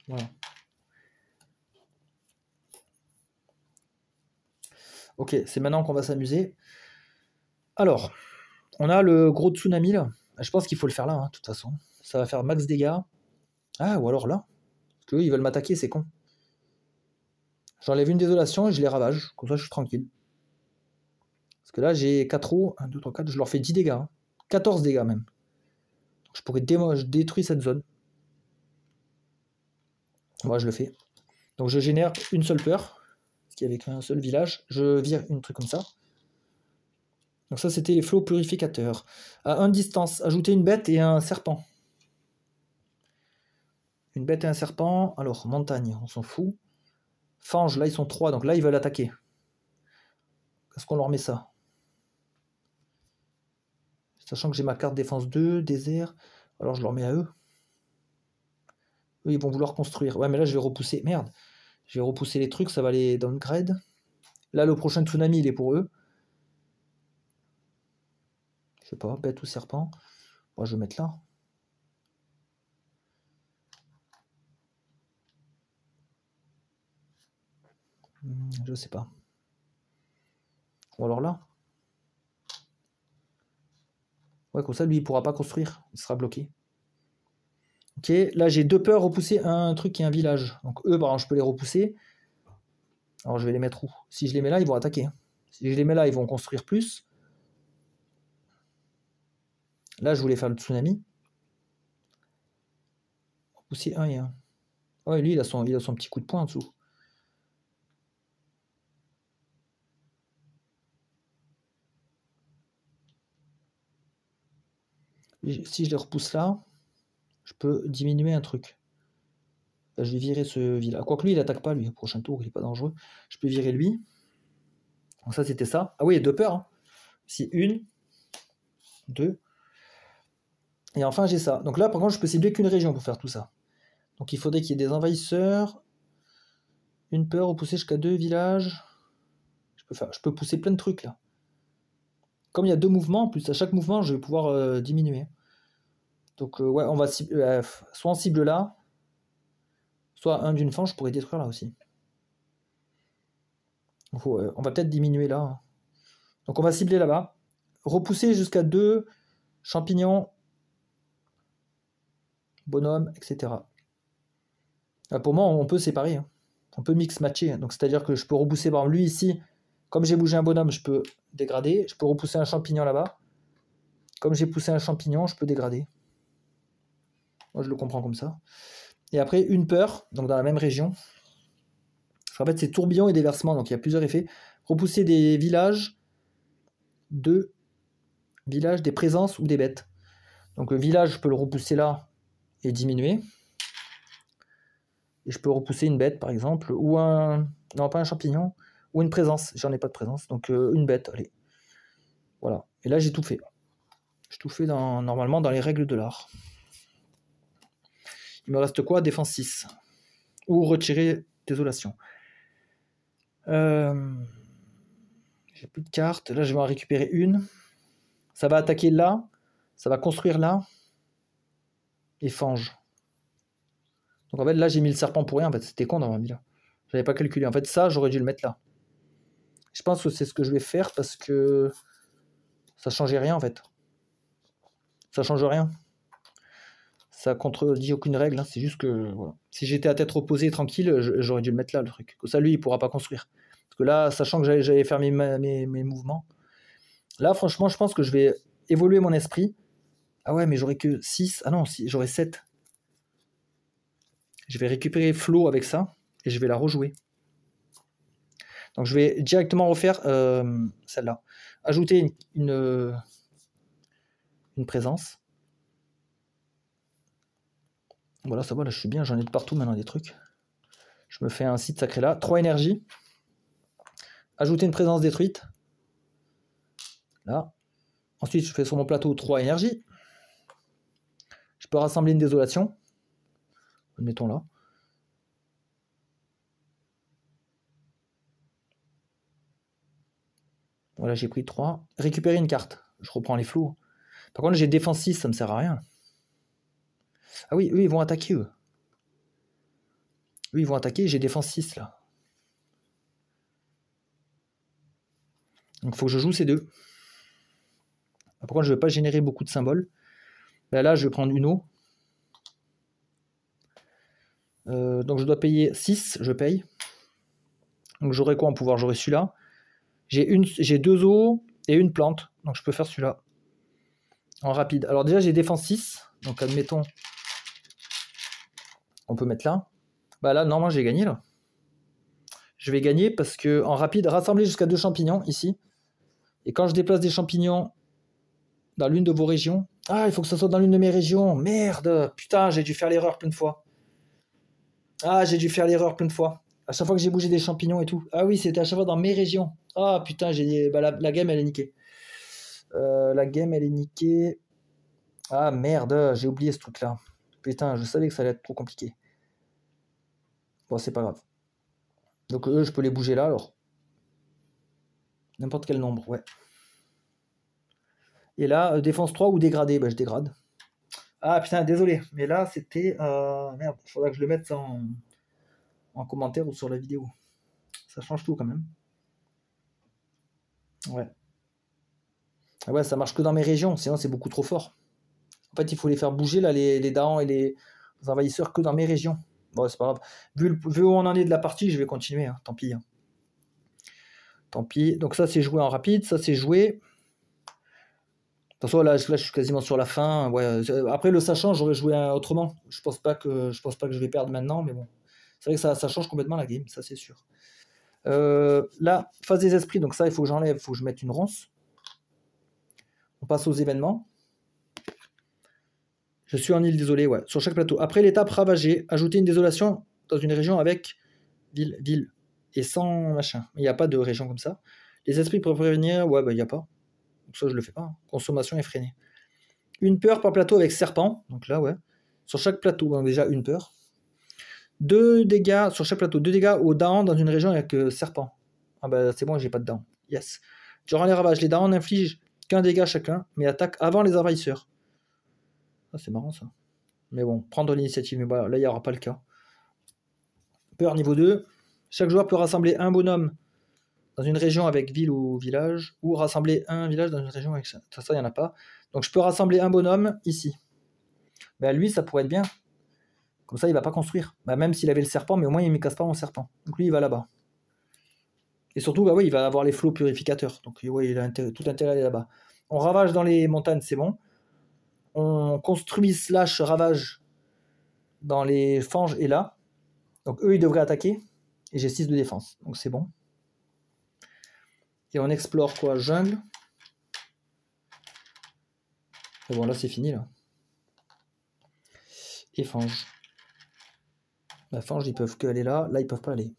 Voilà. Ok, c'est maintenant qu'on va s'amuser. Alors, on a le gros tsunami là. Je pense qu'il faut le faire là, hein, de toute façon. Ça va faire max dégâts. Ah, ou alors là. Parce qu'eux, ils veulent m'attaquer, c'est con. J'enlève une désolation et je les ravage. Comme ça, je suis tranquille. Parce que là, j'ai 4 os. 1, 2, 3, 4. Je leur fais 10 dégâts. Hein. 14 dégâts même. Donc, je pourrais détruire cette zone. Moi, je le fais. Donc, je génère une seule peur. Parce qu'il n'y avait qu'un seul village. Je vire une truc comme ça. Donc ça, c'était les flots purificateurs. À 1 distance, ajouter une bête et un serpent. Une bête et un serpent. Alors, montagne, on s'en fout. Fange, là, ils sont 3. Donc là, ils veulent attaquer. Est-ce qu'on leur met ça? Sachant que j'ai ma carte défense 2, désert. Alors, je leur mets à eux. Eux, ils vont vouloir construire. Ouais, mais là, je vais repousser. Merde. Je vais repousser les trucs, ça va les downgrade. Là, le prochain tsunami, il est pour eux. Je sais pas, bête ou serpent. Bon, je vais mettre là. Je sais pas. Ou alors là. Ouais, comme ça, lui, il pourra pas construire. Il sera bloqué. Ok, là, j'ai 2 peurs, repousser un truc qui est un village. Donc eux, par exemple, je peux les repousser. Alors, je vais les mettre où? Si je les mets là, ils vont attaquer. Si je les mets là, ils vont construire plus. Là, je voulais faire le tsunami. Repousser un et un. Ouais, lui, il a son petit coup de poing en dessous. Si je les repousse là, je peux diminuer un truc. Là, je vais virer ce village. Quoique lui, il attaque pas, lui. Au prochain tour, il est pas dangereux. Je peux virer lui. Donc ça, c'était ça. Ah oui, il y a 2 peurs. Hein. Si 1, 2. Et enfin, j'ai ça. Donc là, par contre, je peux cibler qu'une région pour faire tout ça. Donc il faudrait qu'il y ait des envahisseurs. Une peur, repousser jusqu'à 2 villages. Je peux pousser plein de trucs là. Comme il y a 2 mouvements, en plus à chaque mouvement, je vais pouvoir diminuer. Donc ouais, on va soit on cible là, soit un d'une fange, je pourrais détruire là aussi. On va peut-être diminuer là. Donc on va cibler là-bas. Repousser jusqu'à 2 champignons, bonhommes, etc. Pour moi, on peut séparer. Hein. On peut mix-matcher. Donc c'est-à-dire que je peux repousser, par exemple, lui ici. Comme j'ai bougé un bonhomme, je peux dégrader. Je peux repousser un champignon là-bas. Comme j'ai poussé un champignon, je peux dégrader. Moi, je le comprends comme ça. Et après, une peur, donc dans la même région. En fait, c'est tourbillon et déversement, donc il y a plusieurs effets. Repousser des villages, des présences ou des bêtes. Donc le village, je peux le repousser là et diminuer. Et je peux repousser une bête, par exemple, ou un... Non, pas un champignon, ou une présence. J'en ai pas de présence, donc une bête, allez. Voilà. Et là, j'ai tout fait. J'ai tout fait normalement dans les règles de l'art. Il me reste quoi? Défense 6. Ou retirer désolation. J'ai plus de cartes. Là, je vais en récupérer une. Ça va attaquer là. Ça va construire là. Et fange. Donc en fait là j'ai mis le serpent pour rien, en fait c'était con d'avoir mis là. J'avais pas calculé. En fait ça j'aurais dû le mettre là. Je pense que c'est ce que je vais faire parce que ça changeait rien en fait. Ça change rien. Ça contredit aucune règle, hein. C'est juste que voilà. Si j'étais à tête reposée tranquille, j'aurais dû le mettre là le truc. Comme ça lui il pourra pas construire. Parce que là, sachant que j'avais fait mes mouvements, là franchement je pense que je vais évoluer mon esprit. Ah ouais mais j'aurais que 6. Ah non, si, j'aurais 7. Je vais récupérer Flo avec ça et je vais la rejouer. Donc je vais directement refaire celle-là. Ajouter une présence. Voilà, ça va, là je suis bien, j'en ai de partout maintenant des trucs. Je me fais un site sacré là. 3 énergies. Ajouter une présence détruite. Là. Ensuite je fais sur mon plateau 3 énergies. Je peux rassembler une désolation. Mettons là. Voilà, j'ai pris 3. Récupérer une carte. Je reprends les flots. Par contre, j'ai défense 6, ça me sert à rien. Ah oui, eux, ils vont attaquer, eux. Eux, ils vont attaquer, j'ai défense 6, là. Donc, il faut que je joue ces deux. Par contre, je ne vais pas générer beaucoup de symboles. Là, je vais prendre une eau. Donc, je dois payer 6, je paye. Donc, j'aurai quoi en pouvoir? J'aurai celui-là. J'ai 2 eaux et une plante. Donc, je peux faire celui-là. En rapide. Alors, déjà, j'ai défense 6. Donc, admettons, on peut mettre là. Bah là, normalement, j'ai gagné, là. Je vais gagner parce que, en rapide, rassembler jusqu'à 2 champignons, ici. Et quand je déplace des champignons dans l'une de vos régions... Ah, il faut que ça soit dans l'une de mes régions. Merde. Putain, j'ai dû faire l'erreur plein de fois. Ah, j'ai dû faire l'erreur plein de fois. À chaque fois que j'ai bougé des champignons et tout. Ah oui, c'était à chaque fois dans mes régions. Ah putain, bah, la game, elle est niquée. La game, elle est niquée. Ah merde, j'ai oublié ce truc-là. Putain, je savais que ça allait être trop compliqué. Bon, c'est pas grave. Donc eux, je peux les bouger là, alors. N'importe quel nombre, ouais. Et là, défense 3 ou dégradé, bah je dégrade. Ah putain, désolé. Mais là, c'était... Merde, il faudra que je le mette en commentaire ou sur la vidéo. Ça change tout quand même. Ouais. Ah ouais, ça marche que dans mes régions, sinon c'est beaucoup trop fort. En fait, il faut les faire bouger, là, les Daons et les envahisseurs, que dans mes régions. Bon, c'est pas grave. Vu où on en est de la partie, je vais continuer, hein. Tant pis. Hein. Tant pis. Donc ça, c'est joué en rapide. Ça, c'est joué. De toute façon, là, je suis quasiment sur la fin. Ouais. Après, le sachant, j'aurais joué autrement. Je pense pas que je vais perdre maintenant, mais bon. C'est vrai que ça change complètement la game, ça c'est sûr. Là, phase des esprits, donc ça, il faut que j'enlève, il faut que je mette une ronce. On passe aux événements. Je suis en île désolée, ouais, sur chaque plateau. Après l'étape ravagée, ajouter une désolation dans une région avec ville et sans machin. Il n'y a pas de région comme ça. Les esprits pour prévenir, ouais, bah il n'y a pas. Donc ça, je le fais pas. Hein. Consommation effrénée. Une peur par plateau avec serpent. Donc là, ouais. Sur chaque plateau, donc déjà une peur. 2 dégâts sur chaque plateau. 2 dégâts aux Daons dans une région avec serpent. Ah bah c'est bon, j'ai pas de Daons. Yes. Durant les ravages, les Daons n'infligent qu'un dégât chacun, mais attaquent avant les envahisseurs. Ah, c'est marrant ça. Mais bon, prendre l'initiative, mais voilà, là il n'y aura pas le cas. Peur niveau 2. Chaque joueur peut rassembler un bonhomme dans une région avec ville ou village, ou rassembler un village dans une région avec ça. Ça, il n'y en a pas. Donc je peux rassembler un bonhomme ici. Ben, lui, ça pourrait être bien. Comme ça, il va pas construire. Bah, même s'il avait le serpent, mais au moins, il ne me casse pas mon serpent. Donc lui, il va là-bas. Et surtout, bah, oui, il va avoir les flots purificateurs. Donc ouais, il a tout intérêt à aller là-bas. On ravage dans les montagnes, c'est bon. On construit / ravage dans les fanges et là. Donc eux, ils devraient attaquer. Et j'ai 6 de défense. Donc c'est bon. Et on explore quoi? Jungle. Et bon, là, c'est fini, là. Et fange. La fange, ils peuvent que aller là. Là, ils peuvent pas aller.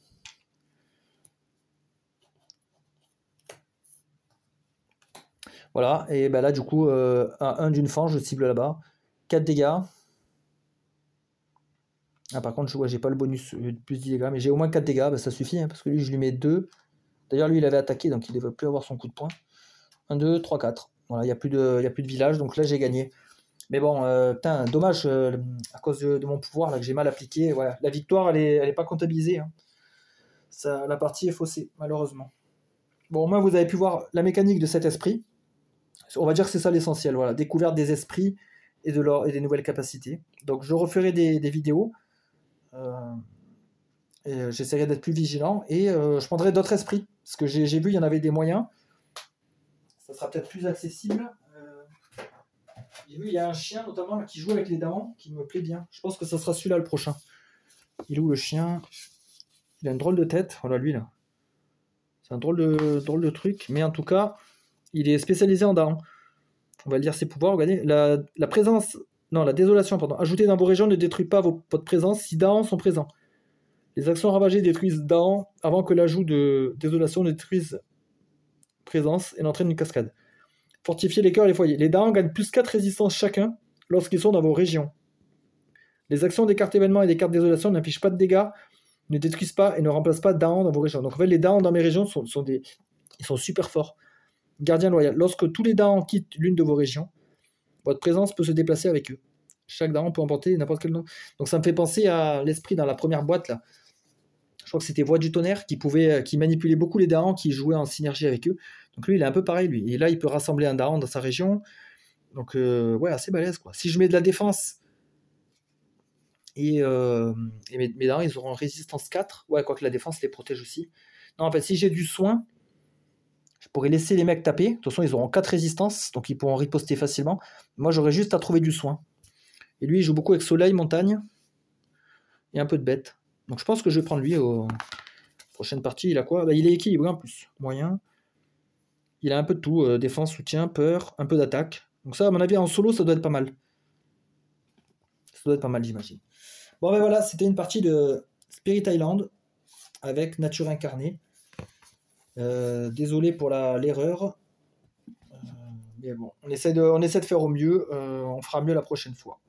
Voilà. Et ben là, du coup, à 1 d'une fange, je cible là-bas. 4 dégâts. Ah, par contre, j'ai pas le bonus plus 10 dégâts. Mais j'ai au moins 4 dégâts. Ben, ça suffit. Hein, parce que lui, je lui mets 2. D'ailleurs, lui, il avait attaqué. Donc, il ne devrait plus avoir son coup de poing. 1, 2, 3, 4. Voilà, il n'y a plus de village. Donc là, j'ai gagné. Mais bon, putain, dommage, à cause de mon pouvoir là, que j'ai mal appliqué. Voilà. La victoire, elle est pas comptabilisée. Hein. Ça, la partie est faussée, malheureusement. Bon, au moins, vous avez pu voir la mécanique de cet esprit. On va dire que c'est ça l'essentiel. Voilà. Découverte des esprits et des nouvelles capacités. Donc, je referai des vidéos. Euh, et j'essaierai d'être plus vigilant. Et je prendrai d'autres esprits. Parce que j'ai vu, il y en avait des moyens. Ça sera peut-être plus accessible. J'ai vu, il y a un chien notamment là, qui joue avec les dents, qui me plaît bien. Je pense que ça sera celui-là le prochain. Il est où le chien? Il a une drôle de tête. Voilà lui là. C'est un drôle de truc. Mais en tout cas, il est spécialisé en dents. On va lire ses pouvoirs. Regardez. La présence. Non, la désolation, pardon. Ajoutez dans vos régions ne détruit pas votre présence si Daon sont présents. Les actions ravagées détruisent Daon avant que l'ajout de désolation ne détruise présence et n'entraîne une cascade. Fortifiez les cœurs et les foyers. Les Daon gagnent plus 4 résistance chacun lorsqu'ils sont dans vos régions. Les actions des cartes événements et des cartes désolation n'affichent pas de dégâts, ne détruisent pas et ne remplacent pas Daon dans vos régions. Donc en fait, les Daon dans mes régions ils sont super forts. Gardien loyal. Lorsque tous les Daon quittent l'une de vos régions, votre présence peut se déplacer avec eux. Chaque Daon peut emporter n'importe quel nom. Donc ça me fait penser à l'esprit dans la première boîte là. Je crois que c'était Voix du Tonnerre qui manipulait beaucoup les Daon, qui jouait en synergie avec eux. Donc lui, il est un peu pareil, lui. Et là, il peut rassembler un Daon dans sa région. Donc, ouais, assez balèze, quoi. Si je mets de la défense et mes Daon, ils auront résistance 4. Ouais, quoique la défense les protège aussi. Non, en fait, si j'ai du soin, je pourrais laisser les mecs taper. De toute façon, ils auront 4 résistances, donc ils pourront riposter facilement. Moi, j'aurais juste à trouver du soin. Et lui, il joue beaucoup avec soleil, montagne et un peu de bête. Donc, je pense que je vais prendre lui aux prochaines parties. Il a quoi? Bah, il est équilibré en plus. Moyen. Il a un peu de tout, défense, soutien, peur, un peu d'attaque. Donc ça, à mon avis, en solo, ça doit être pas mal. Ça doit être pas mal, j'imagine. Bon, ben voilà, c'était une partie de Spirit Island avec Nature Incarnée. Désolé pour l'erreur. Mais bon, on essaie de faire au mieux. On fera mieux la prochaine fois.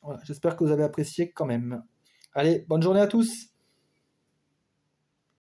Voilà, j'espère que vous avez apprécié quand même. Allez, bonne journée à tous!